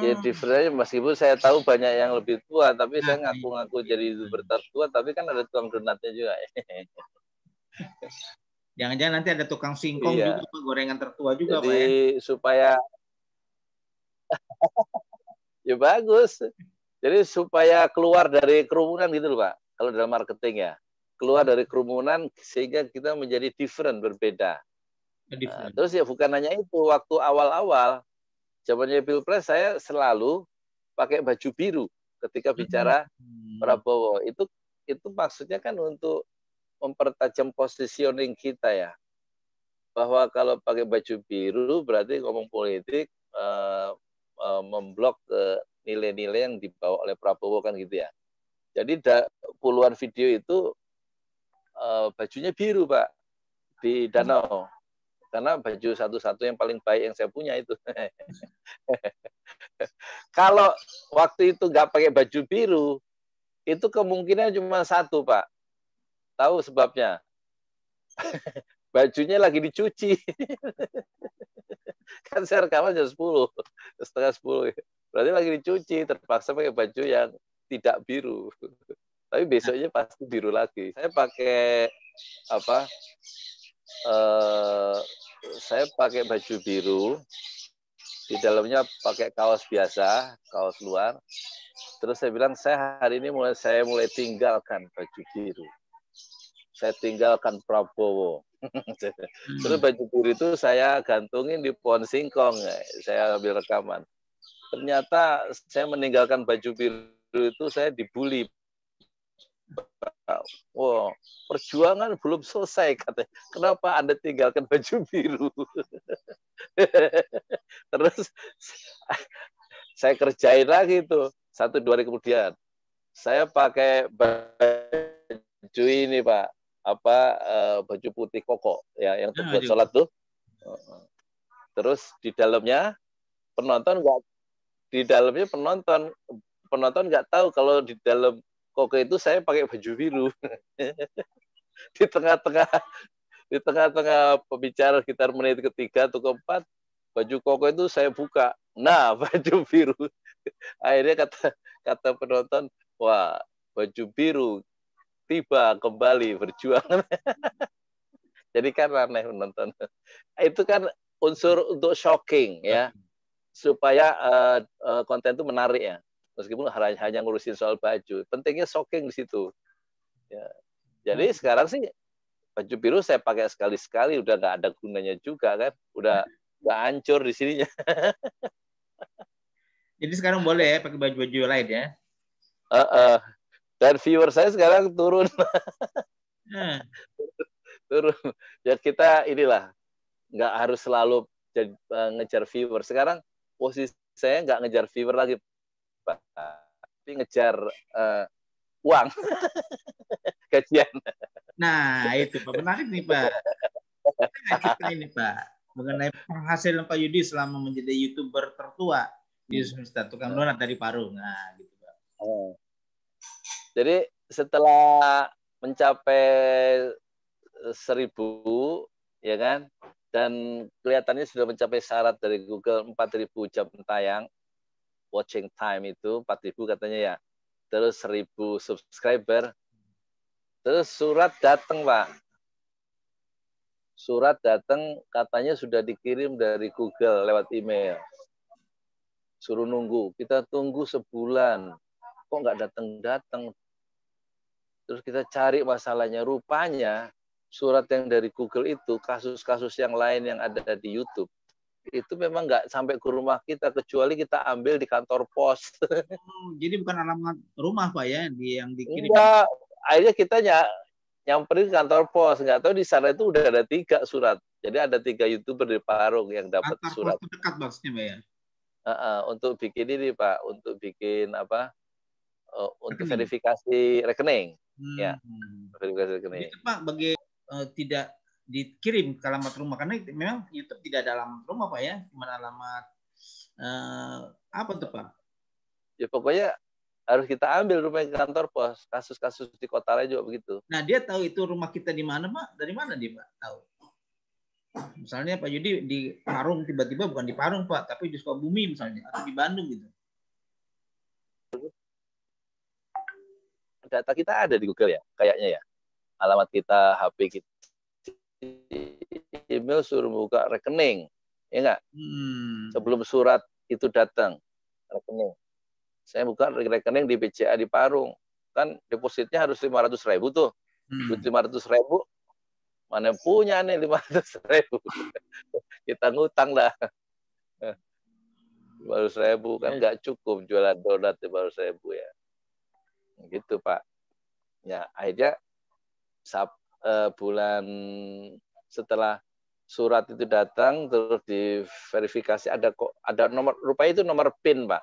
Speaker 2: Ya different aja, meskipun saya tahu banyak yang lebih tua, tapi saya ngaku-ngaku jadi YouTuber tertua, tapi kan ada tukang donatnya juga.
Speaker 1: Jangan-jangan nanti ada tukang singkong juga, gorengan tertua juga,
Speaker 2: jadi,
Speaker 1: Pak ya.
Speaker 2: Supaya ya bagus. Jadi supaya keluar dari kerumunan gitu loh Pak. Kalau dalam marketing ya. Keluar dari kerumunan sehingga kita menjadi different, berbeda. Nah, terus ya bukan hanya itu, waktu awal-awal zamannya Pilpres saya selalu pakai baju biru ketika bicara Prabowo. Itu maksudnya kan untuk mempertajam positioning kita ya. Bahwa kalau pakai baju biru berarti ngomong politik, memblok nilai-nilai yang dibawa oleh Prabowo kan gitu ya. Jadi puluhan video itu bajunya biru Pak di danau. Karena baju satu-satu yang paling baik yang saya punya itu. Kalau waktu itu nggak pakai baju biru, itu kemungkinan cuma satu Pak. Tahu sebabnya? Bajunya lagi dicuci. Kan saya rekaman jam 10, setengah 10. Berarti lagi dicuci, terpaksa pakai baju yang tidak biru. Tapi besoknya pasti biru lagi. Saya pakai saya pakai baju biru, di dalamnya pakai kaos biasa, kaos luar. Terus saya bilang, saya hari ini saya mulai tinggalkan baju biru. Saya tinggalkan Prabowo. Terus baju biru itu saya gantungin di pohon singkong. Saya ambil rekaman. Ternyata saya meninggalkan baju biru itu saya dibully. Wow, perjuangan belum selesai katanya. Kenapa Anda tinggalkan baju biru? Terus saya kerjain lagi tuh 1-2 hari kemudian. Saya pakai baju ini Pak, baju putih koko ya yang buat sholat tuh. Terus di dalamnya penonton nggak tahu kalau di dalam koko itu saya pakai baju biru. Di tengah-tengah pembicaraan sekitar menit ketiga atau keempat, baju koko itu saya buka. Nah, baju biru. Akhirnya kata penonton, wah, baju biru tiba kembali berjuang. Jadi kan aneh menonton. Itu kan unsur untuk shocking ya, supaya konten itu menarik ya. Meskipun hanya ngurusin soal baju, pentingnya shocking di situ. Ya. Jadi sekarang sih baju biru saya pakai sekali-sekali, udah nggak ada gunanya juga kan, udah hancur di sininya.
Speaker 1: Jadi sekarang boleh ya pakai baju-baju lain ya?
Speaker 2: Dan viewer saya sekarang turun. Turun. Ya kita inilah, nggak harus selalu ngejar viewer. Sekarang posisi saya nggak ngejar viewer lagi, Pak. Tapi ngejar uang. Gajian.
Speaker 1: Nah, itu Pak. Menarik nih, Pak. Kita ini, Pak. Mengenai penghasilan Pak Yudi selama menjadi YouTuber tertua di Semesta Tukang Donat dari Parung. Nah, gitu, Pak.
Speaker 2: Jadi setelah mencapai 1.000, ya kan, dan kelihatannya sudah mencapai syarat dari Google 4.000 jam tayang, watching time itu 4.000 katanya ya, terus 1.000 subscriber, terus surat datang Pak, surat datang katanya sudah dikirim dari Google lewat email, suruh nunggu, kita tunggu sebulan, kok nggak datang-datang, terus kita cari masalahnya, rupanya surat yang dari Google itu kasus-kasus yang lain yang ada di YouTube itu memang nggak sampai ke rumah kita kecuali kita ambil di kantor pos.
Speaker 1: Jadi bukan alamat rumah Pak ya yang dikirim.
Speaker 2: Enggak, akhirnya kita nyamperin kantor pos. Nggak tahu di sana itu udah ada 3 surat. Jadi ada 3 YouTuber di Parung yang dapat
Speaker 1: Kantor
Speaker 2: surat.
Speaker 1: pos terdekat maksudnya Pak ya.
Speaker 2: Untuk bikin ini Pak, untuk bikin apa? Untuk
Speaker 1: Rekening.
Speaker 2: verifikasi rekening. Ya, verifikasi rekening.
Speaker 1: Jadi Pak bagi tidak dikirim ke alamat rumah karena memang YouTube tidak ada alamat rumah Pak ya, cuma alamat apa tuh Pak?
Speaker 2: Ya pokoknya harus kita ambil rumah ke kantor pos. Kasus-kasus di kota lain juga begitu.
Speaker 1: Nah dia tahu itu rumah kita di mana Pak? Dari mana dia Pak tahu? Misalnya Pak Yudi di Parung tiba-tiba bukan di Parung Pak, tapi di Sukabumi misalnya atau di Bandung gitu.
Speaker 2: Data kita ada di Google ya, kayaknya ya. Alamat kita, HP kita, email suruh buka rekening, ya nggak? Sebelum surat itu datang, rekening. Saya buka rekening di BCA di Parung, kan depositnya harus 500.000 tuh. Duit 500.000, mana punya nih 500.000? Kita ngutang dah. 500.000 kan nggak cukup jualan donat 500.000 ya. Gitu Pak. Ya akhirnya bulan setelah surat itu datang terus diverifikasi ada nomor, rupanya itu nomor PIN Pak.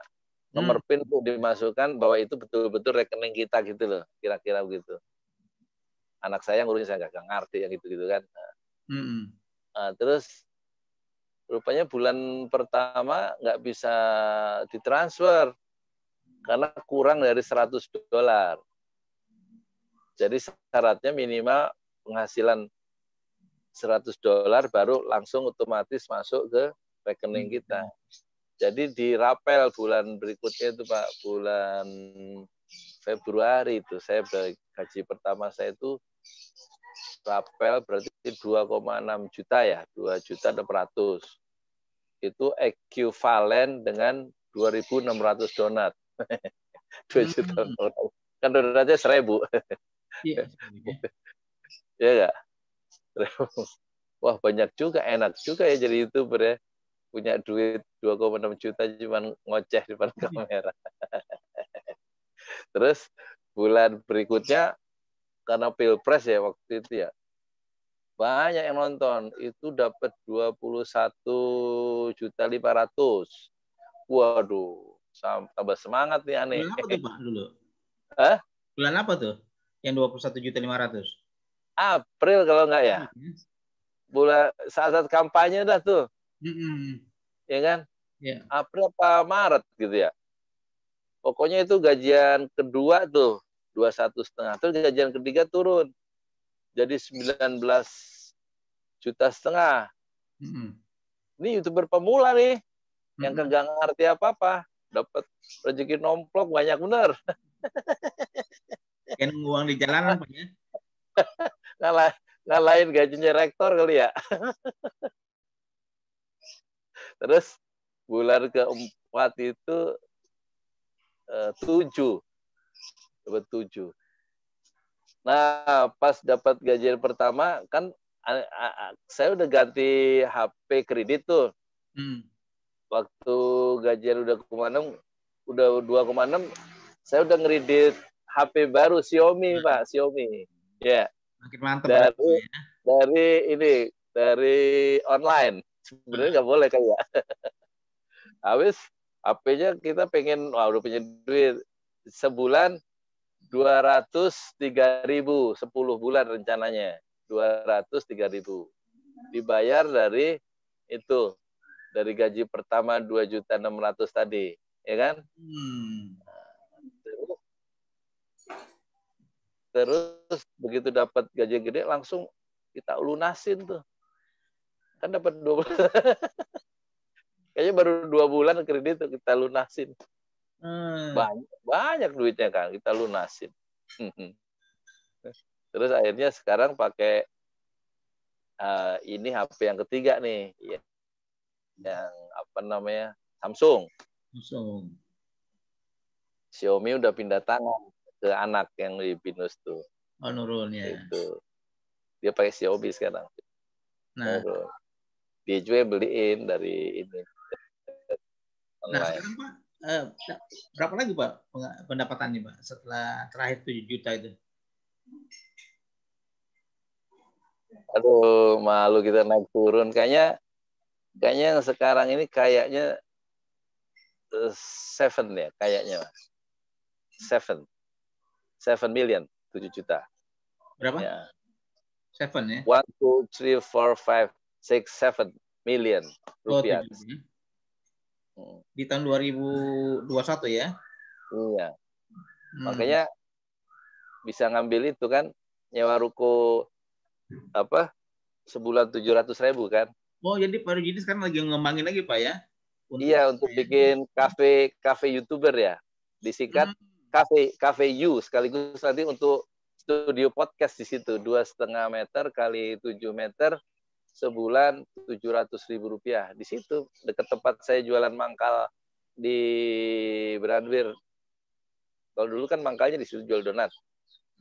Speaker 2: Nomor PIN itu dimasukkan bahwa itu betul-betul rekening kita gitu loh, kira-kira begitu. Anak saya ngurusin, saya nggak ngerti yang gitu kan. Nah, terus rupanya bulan pertama nggak bisa ditransfer karena kurang dari $100. Jadi syaratnya minimal penghasilan $100 baru langsung otomatis masuk ke rekening kita. Jadi dirapel bulan berikutnya itu Pak, bulan Februari itu saya gaji pertama saya itu rapel berarti 2,6 juta ya, 2.600.000. Itu ekuivalen dengan 2.600 donat. 2 juta. Kan donatnya 1.000.
Speaker 1: Iya.
Speaker 2: Ya enggak? Wah, banyak juga, enak juga ya jadi YouTuber ya. Punya duit 2,6 juta cuman ngoceh di depan kamera. Terus bulan berikutnya karena Pilpres ya waktu itu ya. Banyak yang nonton, itu dapat 21.500.000. Waduh, tambah semangat nih aneh.
Speaker 1: Bulan apa tuh Pak dulu?
Speaker 2: Hah?
Speaker 1: Bulan apa tuh? Yang 21.500.000?
Speaker 2: April kalau enggak ya. Bulan saat kampanye dah tuh. Ya kan?
Speaker 1: Ya.
Speaker 2: April apa Maret gitu ya. Pokoknya itu gajian kedua tuh 21,5. Terus gajian ketiga turun. Jadi 19,5 juta. Ini YouTuber pemula nih. Yang kagak ngerti apa-apa. Dapat rezeki nomplok banyak bener.
Speaker 1: Yang uang di jalanan Pak ya.
Speaker 2: Ngalahin gajinya rektor kali ya. Terus bulan keempat itu 7. Dapat 7. Nah, pas dapat gajian pertama kan saya udah ganti HP kredit tuh. Waktu gajian udah 2,6, saya udah ngeredit HP baru Xiaomi Pak, Xiaomi. Ya.
Speaker 1: Makin mantap
Speaker 2: dari online. Sebenarnya nggak boleh kayak. Habis HP-nya kita pengen, udah punya duit sebulan 203.000, 10 bulan rencananya 203.000. Dibayar dari itu, dari gaji pertama 2.600.000 tadi, ya kan? Terus begitu dapat gaji gede langsung kita lunasin tuh. Kan dapat 2 bulan. Kayaknya baru 2 bulan kredit tuh kita lunasin. Banyak duitnya kan kita lunasin. Terus akhirnya sekarang pakai ini HP yang ketiga nih, yang apa namanya, Samsung. Xiaomi udah pindah tangan ke anak yang di Binus tuh.
Speaker 1: Nurul ya.
Speaker 2: Itu dia pakai Xiaomi sekarang.
Speaker 1: Nah,
Speaker 2: dia juga yang beliin dari ini
Speaker 1: Nah,
Speaker 2: online.
Speaker 1: sekarang Pak, berapa lagi Pak pendapatannya Pak setelah terakhir 7 juta itu?
Speaker 2: Aduh, malu kita naik turun. Kayaknya yang sekarang ini kayaknya 7 ya, kayaknya Mas. 7 million, 7 juta.
Speaker 1: Berapa?
Speaker 2: Ya.
Speaker 1: 7 ya?
Speaker 2: 1, 2, 3, 4, 5, 6, 7 million rupiah.
Speaker 1: Di tahun 2021 ya?
Speaker 2: Iya. Makanya bisa ngambil itu kan, nyewa ruko apa sebulan 700.000 kan?
Speaker 1: Oh, jadi Pak Rujidi sekarang lagi ngembangin lagi Pak ya?
Speaker 2: Iya, untuk bikin kafe YouTuber ya. Disingkat kafe U, sekaligus nanti untuk studio podcast di situ 2,5 meter kali 7 meter sebulan 700.000 rupiah. Di situ dekat tempat saya jualan mangkal di Branwir. Kalau dulu kan mangkalnya di situ jual donat.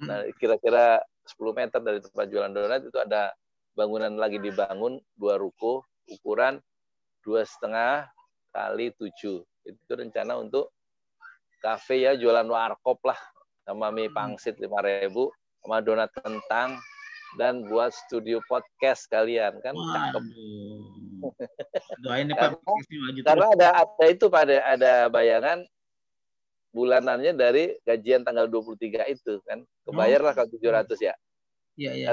Speaker 2: Nah, kira-kira 10 meter dari tempat jualan donat itu ada bangunan lagi dibangun, 2 ruko, ukuran 2,5 kali 7. Itu rencana untuk kafe ya, jualan warkop lah, sama mie pangsit 5.000, sama donat kentang, dan buat studio podcast kalian kan. Cakep.
Speaker 1: Doain ya Pak.
Speaker 2: Karena ada itu ada bayangan bulanannya dari gajian tanggal 23 itu kan. Kebayarlah kalau 700 ya.
Speaker 1: Iya, iya.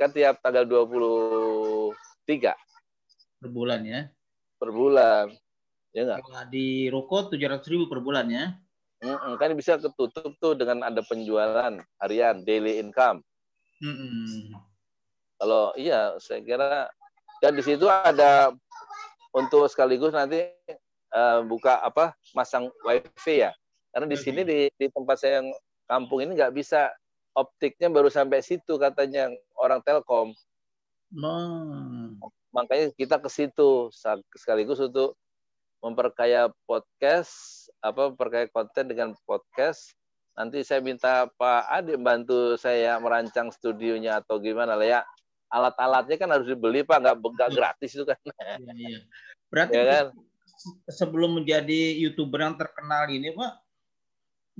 Speaker 2: Kan tiap tanggal 23
Speaker 1: per bulan ya.
Speaker 2: Per bulan. Ya enggak?
Speaker 1: Kalau di ruko 700.000 per bulan ya.
Speaker 2: Kan bisa ketutup tuh dengan ada penjualan harian, daily income. Kalau iya, saya kira, dan di situ ada untuk sekaligus nanti buka masang wifi ya. Karena di sini di tempat saya yang kampung ini nggak bisa, optiknya baru sampai situ katanya orang Telkom. Makanya kita ke situ sekaligus untuk memperkaya podcast, memperkaya konten dengan podcast. Nanti saya minta Pak Ade bantu saya merancang studionya atau gimana lah ya. Alat-alatnya kan harus dibeli Pak, nggak gratis itu kan.
Speaker 1: Iya. Berarti
Speaker 2: ya kan?
Speaker 1: Sebelum menjadi YouTuber yang terkenal ini Pak,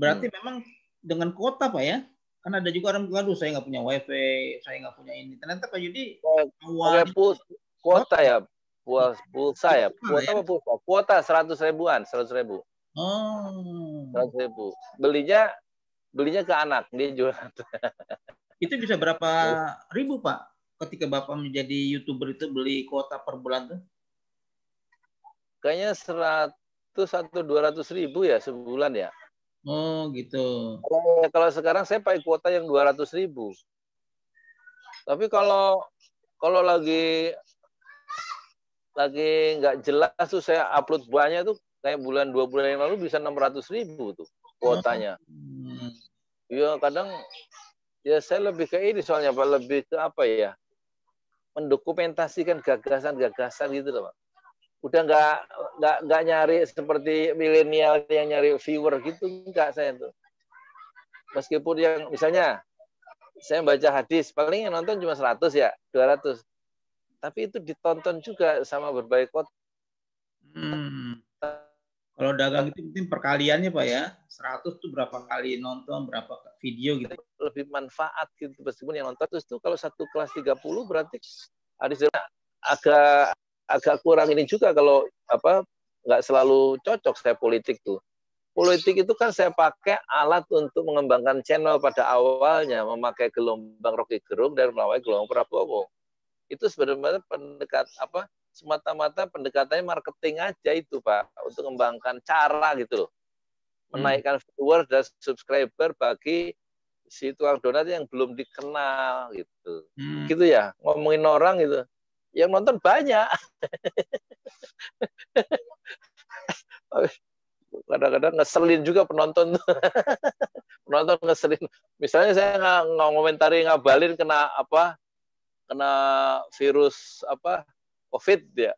Speaker 1: berarti memang dengan kuota Pak ya? Kan ada juga orang bilang, saya nggak punya wifi, saya nggak punya ini. Ternyata Pak Yudi
Speaker 2: awalnya kuota ya, pulsa ya, kuota 100.000-an, 100.000. 100.000. Belinya ke anak, dia jualan.
Speaker 1: Itu bisa berapa ribu Pak? Ketika Bapak menjadi YouTuber itu beli kuota per bulan tuh?
Speaker 2: Kayaknya 100-200 ribu ya sebulan ya.
Speaker 1: Oh gitu.
Speaker 2: Kalau sekarang saya pakai kuota yang 200.000. Tapi kalau lagi nggak jelas tuh saya upload banyak tuh, kayak 2 bulan yang lalu bisa 600.000 tuh kuotanya. Iya, kadang ya saya lebih ke ini soalnya Pak, lebih ke apa ya, mendokumentasikan gagasan-gagasan gitu loh Pak. Udah nggak nyari seperti milenial yang nyari viewer gitu, enggak saya tuh. Meskipun yang misalnya saya baca hadis paling yang nonton cuma 100 ya, 200. Tapi itu ditonton juga sama berbagai kota.
Speaker 1: Kalau dagang itu mungkin perkaliannya Pak ya, 100 tuh berapa kali nonton, berapa video gitu.
Speaker 2: Lebih manfaat gitu, meskipun yang nonton itu kalau satu kelas 30 berarti hadis agak kurang ini juga kalau nggak selalu cocok saya politik tuh. Politik itu kan saya pakai alat untuk mengembangkan channel pada awalnya, memakai gelombang Rocky Gerung dan melawan gelombang Prabowo. Itu sebenarnya semata-mata pendekatannya marketing aja itu Pak, untuk mengembangkan cara gitu loh. Menaikkan viewer dan subscriber bagi si tukang donat yang belum dikenal gitu. Gitu ya, ngomongin orang gitu. Yang nonton banyak. Kadang-kadang ngeselin juga penonton. Penonton ngeselin. Misalnya saya ngomentari Ngabalin kena virus COVID ya.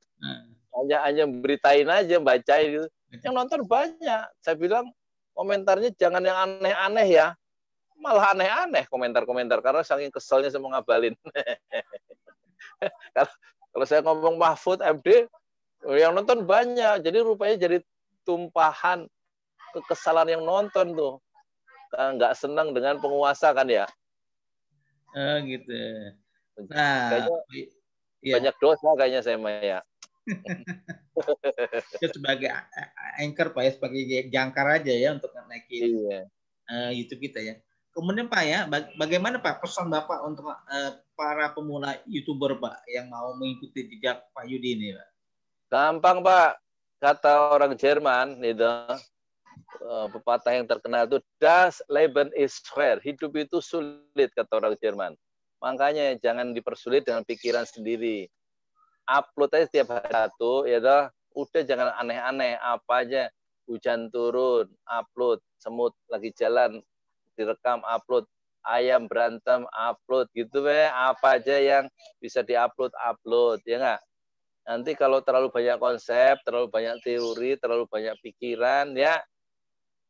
Speaker 2: Hanya beritain aja, bacain gitu. Yang nonton banyak. Saya bilang komentarnya jangan yang aneh-aneh ya. Malah aneh-aneh komentar-komentar karena saking keselnya sama Ngabalin. Kalau saya ngomong Mahfud MD, yang nonton banyak. Jadi rupanya jadi tumpahan kekesalan yang nonton tuh. Nggak senang dengan penguasa kan ya.
Speaker 1: Gitu. Nah,
Speaker 2: kayaknya
Speaker 1: ya.
Speaker 2: Banyak dosa kayaknya saya Maya.
Speaker 1: Itu sebagai anchor Pak ya, sebagai jangkar aja ya untuk naikin YouTube kita ya. Kemudian Pak ya, bagaimana Pak pesan Bapak untuk para pemula YouTuber Pak yang mau mengikuti jejak Pak Yudi ini Pak?
Speaker 2: Gampang Pak, kata orang Jerman itu pepatah yang terkenal itu Das Leben ist schwer, hidup itu sulit kata orang Jerman. Makanya jangan dipersulit dengan pikiran sendiri. Upload aja setiap hari satu, ya toh. Udah jangan aneh-aneh, apa aja. Hujan turun, upload. Semut lagi jalan, direkam, upload. Ayam berantem, upload. Gitu apa aja yang bisa diupload, upload. Ya nggak? Nanti kalau terlalu banyak konsep, terlalu banyak teori, terlalu banyak pikiran, ya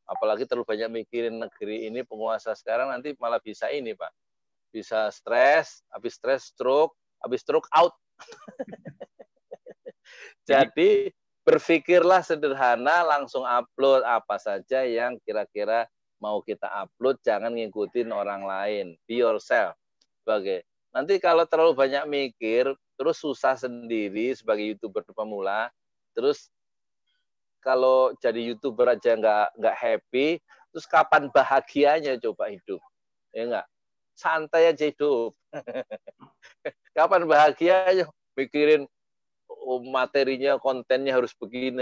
Speaker 2: apalagi terlalu banyak mikirin negeri ini, penguasa sekarang nanti malah bisa ini Pak. Bisa stres, habis stres stroke, habis stroke out. Jadi berpikirlah sederhana, langsung upload apa saja yang kira-kira mau kita upload, jangan ngikutin orang lain. Be yourself. Nanti kalau terlalu banyak mikir, terus susah sendiri sebagai YouTuber pemula, terus kalau jadi YouTuber aja nggak happy, terus kapan bahagianya coba hidup? Ya nggak? Santai aja hidup. Kapan bahagianya? Mikirin materinya, kontennya harus begini.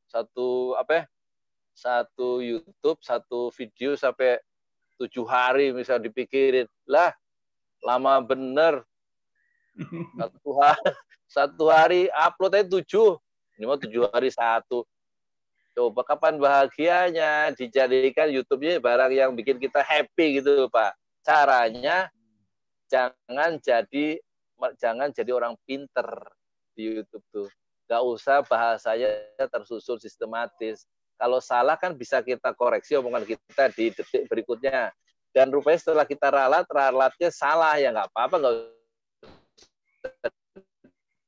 Speaker 2: Satu YouTube, satu video sampai 7 hari misal dipikirin. Lah, lama bener. Satu hari upload aja 7. Ini mau 7 hari satu. Coba kapan bahagianya? Dijadikan YouTube-nya barang yang bikin kita happy gitu, Pak. Caranya jangan jadi orang pinter di YouTube tuh. Nggak usah bahasanya tersusun sistematis. Kalau salah kan bisa kita koreksi omongan kita di detik berikutnya. Dan rupanya setelah kita ralatnya salah ya nggak apa-apa, nggak usah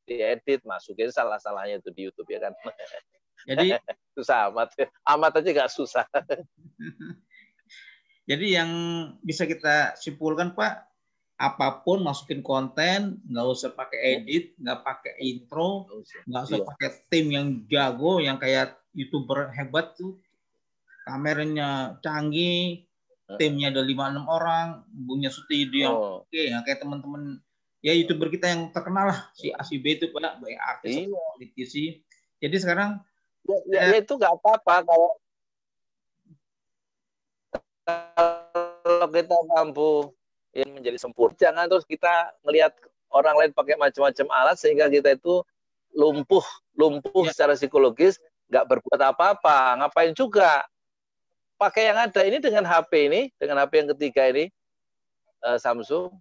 Speaker 2: diedit, masukin salah-salahnya itu di YouTube ya kan.
Speaker 1: Jadi
Speaker 2: susah amat aja nggak susah.
Speaker 1: Jadi yang bisa kita simpulkan Pak, apapun masukin konten, nggak usah pakai edit, nggak pakai intro, nggak usah pakai tim yang jago, yang kayak YouTuber hebat tuh, kameranya canggih, timnya ada 5-6 orang, punya studio yang oke, ya kayak teman-teman ya YouTuber kita yang terkenal lah, si A, si B itu Pak, baik artis, politisi. Jadi sekarang
Speaker 2: ya itu nggak apa-apa kalau kita mampu yang menjadi sempurna. Jangan terus kita melihat orang lain pakai macam-macam alat sehingga kita itu lumpuh secara psikologis, nggak berbuat apa-apa. Ngapain juga? Pakai yang ada ini dengan HP ini, dengan HP yang ketiga ini, Samsung.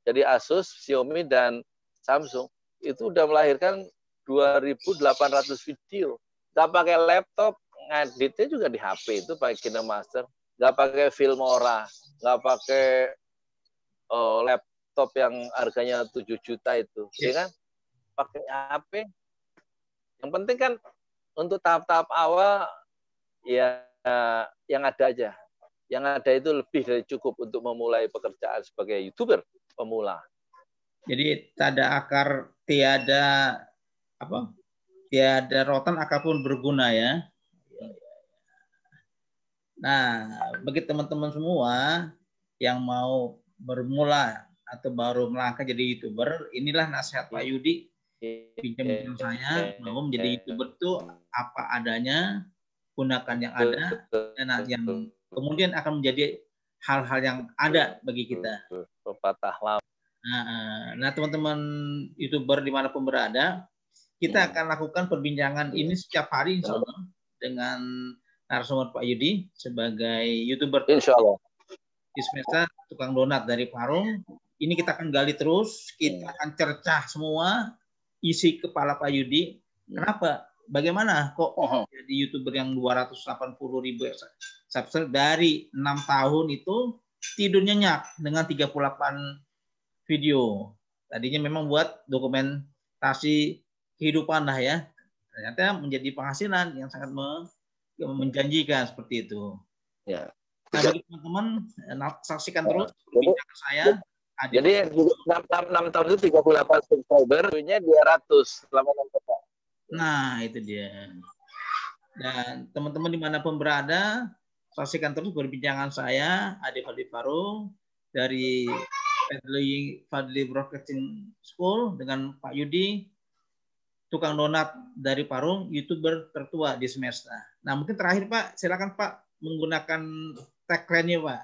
Speaker 2: Jadi Asus, Xiaomi, dan Samsung itu udah melahirkan 2.800 video. Nggak pakai laptop, ngeditnya juga di HP itu pakai KineMaster. Nggak pakai Filmora, nggak pakai laptop yang harganya 7 juta itu, ya kan? Pakai HP. Yang penting kan untuk tahap-tahap awal ya yang ada aja. Yang ada itu lebih dari cukup untuk memulai pekerjaan sebagai YouTuber pemula.
Speaker 1: Jadi tiada akar, tiada rotan akar pun berguna ya. Nah, bagi teman-teman semua yang mau bermula atau baru melangkah jadi YouTuber, inilah nasihat Pak Yudi pinjam saya bahwa menjadi YouTuber itu apa adanya, gunakan yang ada, dan yang kemudian akan menjadi hal-hal yang ada bagi kita. Nah, teman-teman YouTuber dimanapun berada, kita akan lakukan perbincangan ini setiap hari insya Allah dengan narasumber Pak Yudi sebagai YouTuber.
Speaker 2: Insya Allah.
Speaker 1: Ismesa, tukang donat dari Parung. Ini kita akan gali terus, kita akan cercah semua isi kepala Pak Yudi. Kenapa? Bagaimana kok jadi YouTuber yang 280.000 subscriber dari 6 tahun itu tidurnya nyenyak dengan 38 video. Tadinya memang buat dokumen investasi kehidupan lah ya. Ternyata menjadi penghasilan yang sangat menjanjikan seperti itu.
Speaker 2: Ya.
Speaker 1: Nah, bagi teman-teman, saksikan terus perbincangan saya.
Speaker 2: Jadi 6 tahun itu 38 subscriber, nya 200 selama 6 tahun.
Speaker 1: Nah, itu dia. Dan teman-teman dimanapun berada, saksikan terus perbincangan saya, Ade Fadli Farung, dari Fadli Broadcasting School dengan Pak Yudi, tukang donat dari Parung, YouTuber tertua di semesta. Nah, mungkin terakhir Pak, silakan Pak menggunakan tagline-nya Pak.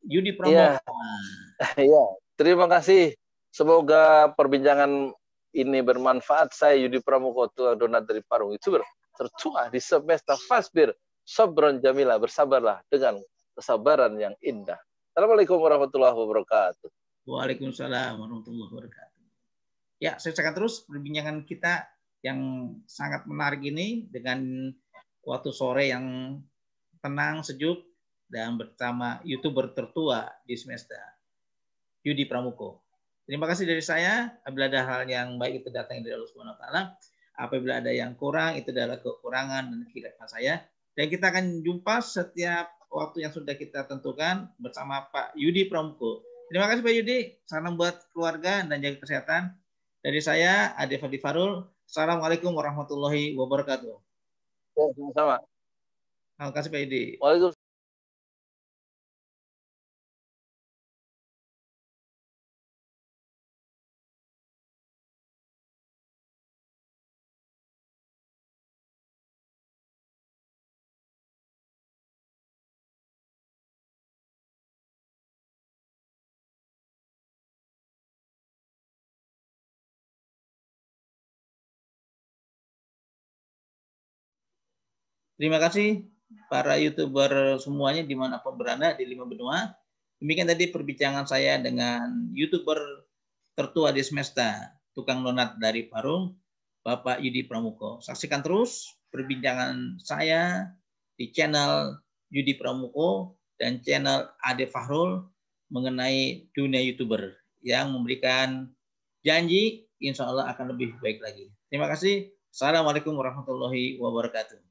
Speaker 1: Yudi Pramono.
Speaker 2: Iya, terima kasih. Semoga perbincangan ini bermanfaat. Saya Yudi Pramuko, tukang donat dari Parung, YouTuber tertua di semesta. Fasbir, sabron jamila, bersabarlah dengan kesabaran yang indah. Assalamualaikum warahmatullahi wabarakatuh.
Speaker 1: Waalaikumsalam warahmatullahi wabarakatuh. Ya, saya cakap terus perbincangan kita yang sangat menarik ini dengan waktu sore yang tenang, sejuk, dan bersama YouTuber tertua di semesta, Yudi Pramuko. Terima kasih dari saya. Apabila ada hal yang baik itu datang dari Allah Subhanahu wa taala. Apabila ada yang kurang itu adalah kekurangan dan kehilangan saya. Dan kita akan jumpa setiap waktu yang sudah kita tentukan bersama Pak Yudi Pramuko. Terima kasih Pak Yudi. Salam buat keluarga dan jaga kesehatan. Dari saya Ade Fadli Farul. Assalamualaikum warahmatullahi wabarakatuh.
Speaker 2: Sama.
Speaker 1: Terima kasih Pak Yudi.
Speaker 2: Waalaikumsalam.
Speaker 1: Terima kasih para YouTuber semuanya dimanapun berada di 5 benua. Demikian tadi perbincangan saya dengan YouTuber tertua di semesta, tukang donat dari Parung, Bapak Yudi Pramuko. Saksikan terus perbincangan saya di channel Yudi Pramuko dan channel Ade Fahrul mengenai dunia YouTuber yang memberikan janji insya Allah akan lebih baik lagi. Terima kasih. Assalamualaikum warahmatullahi wabarakatuh.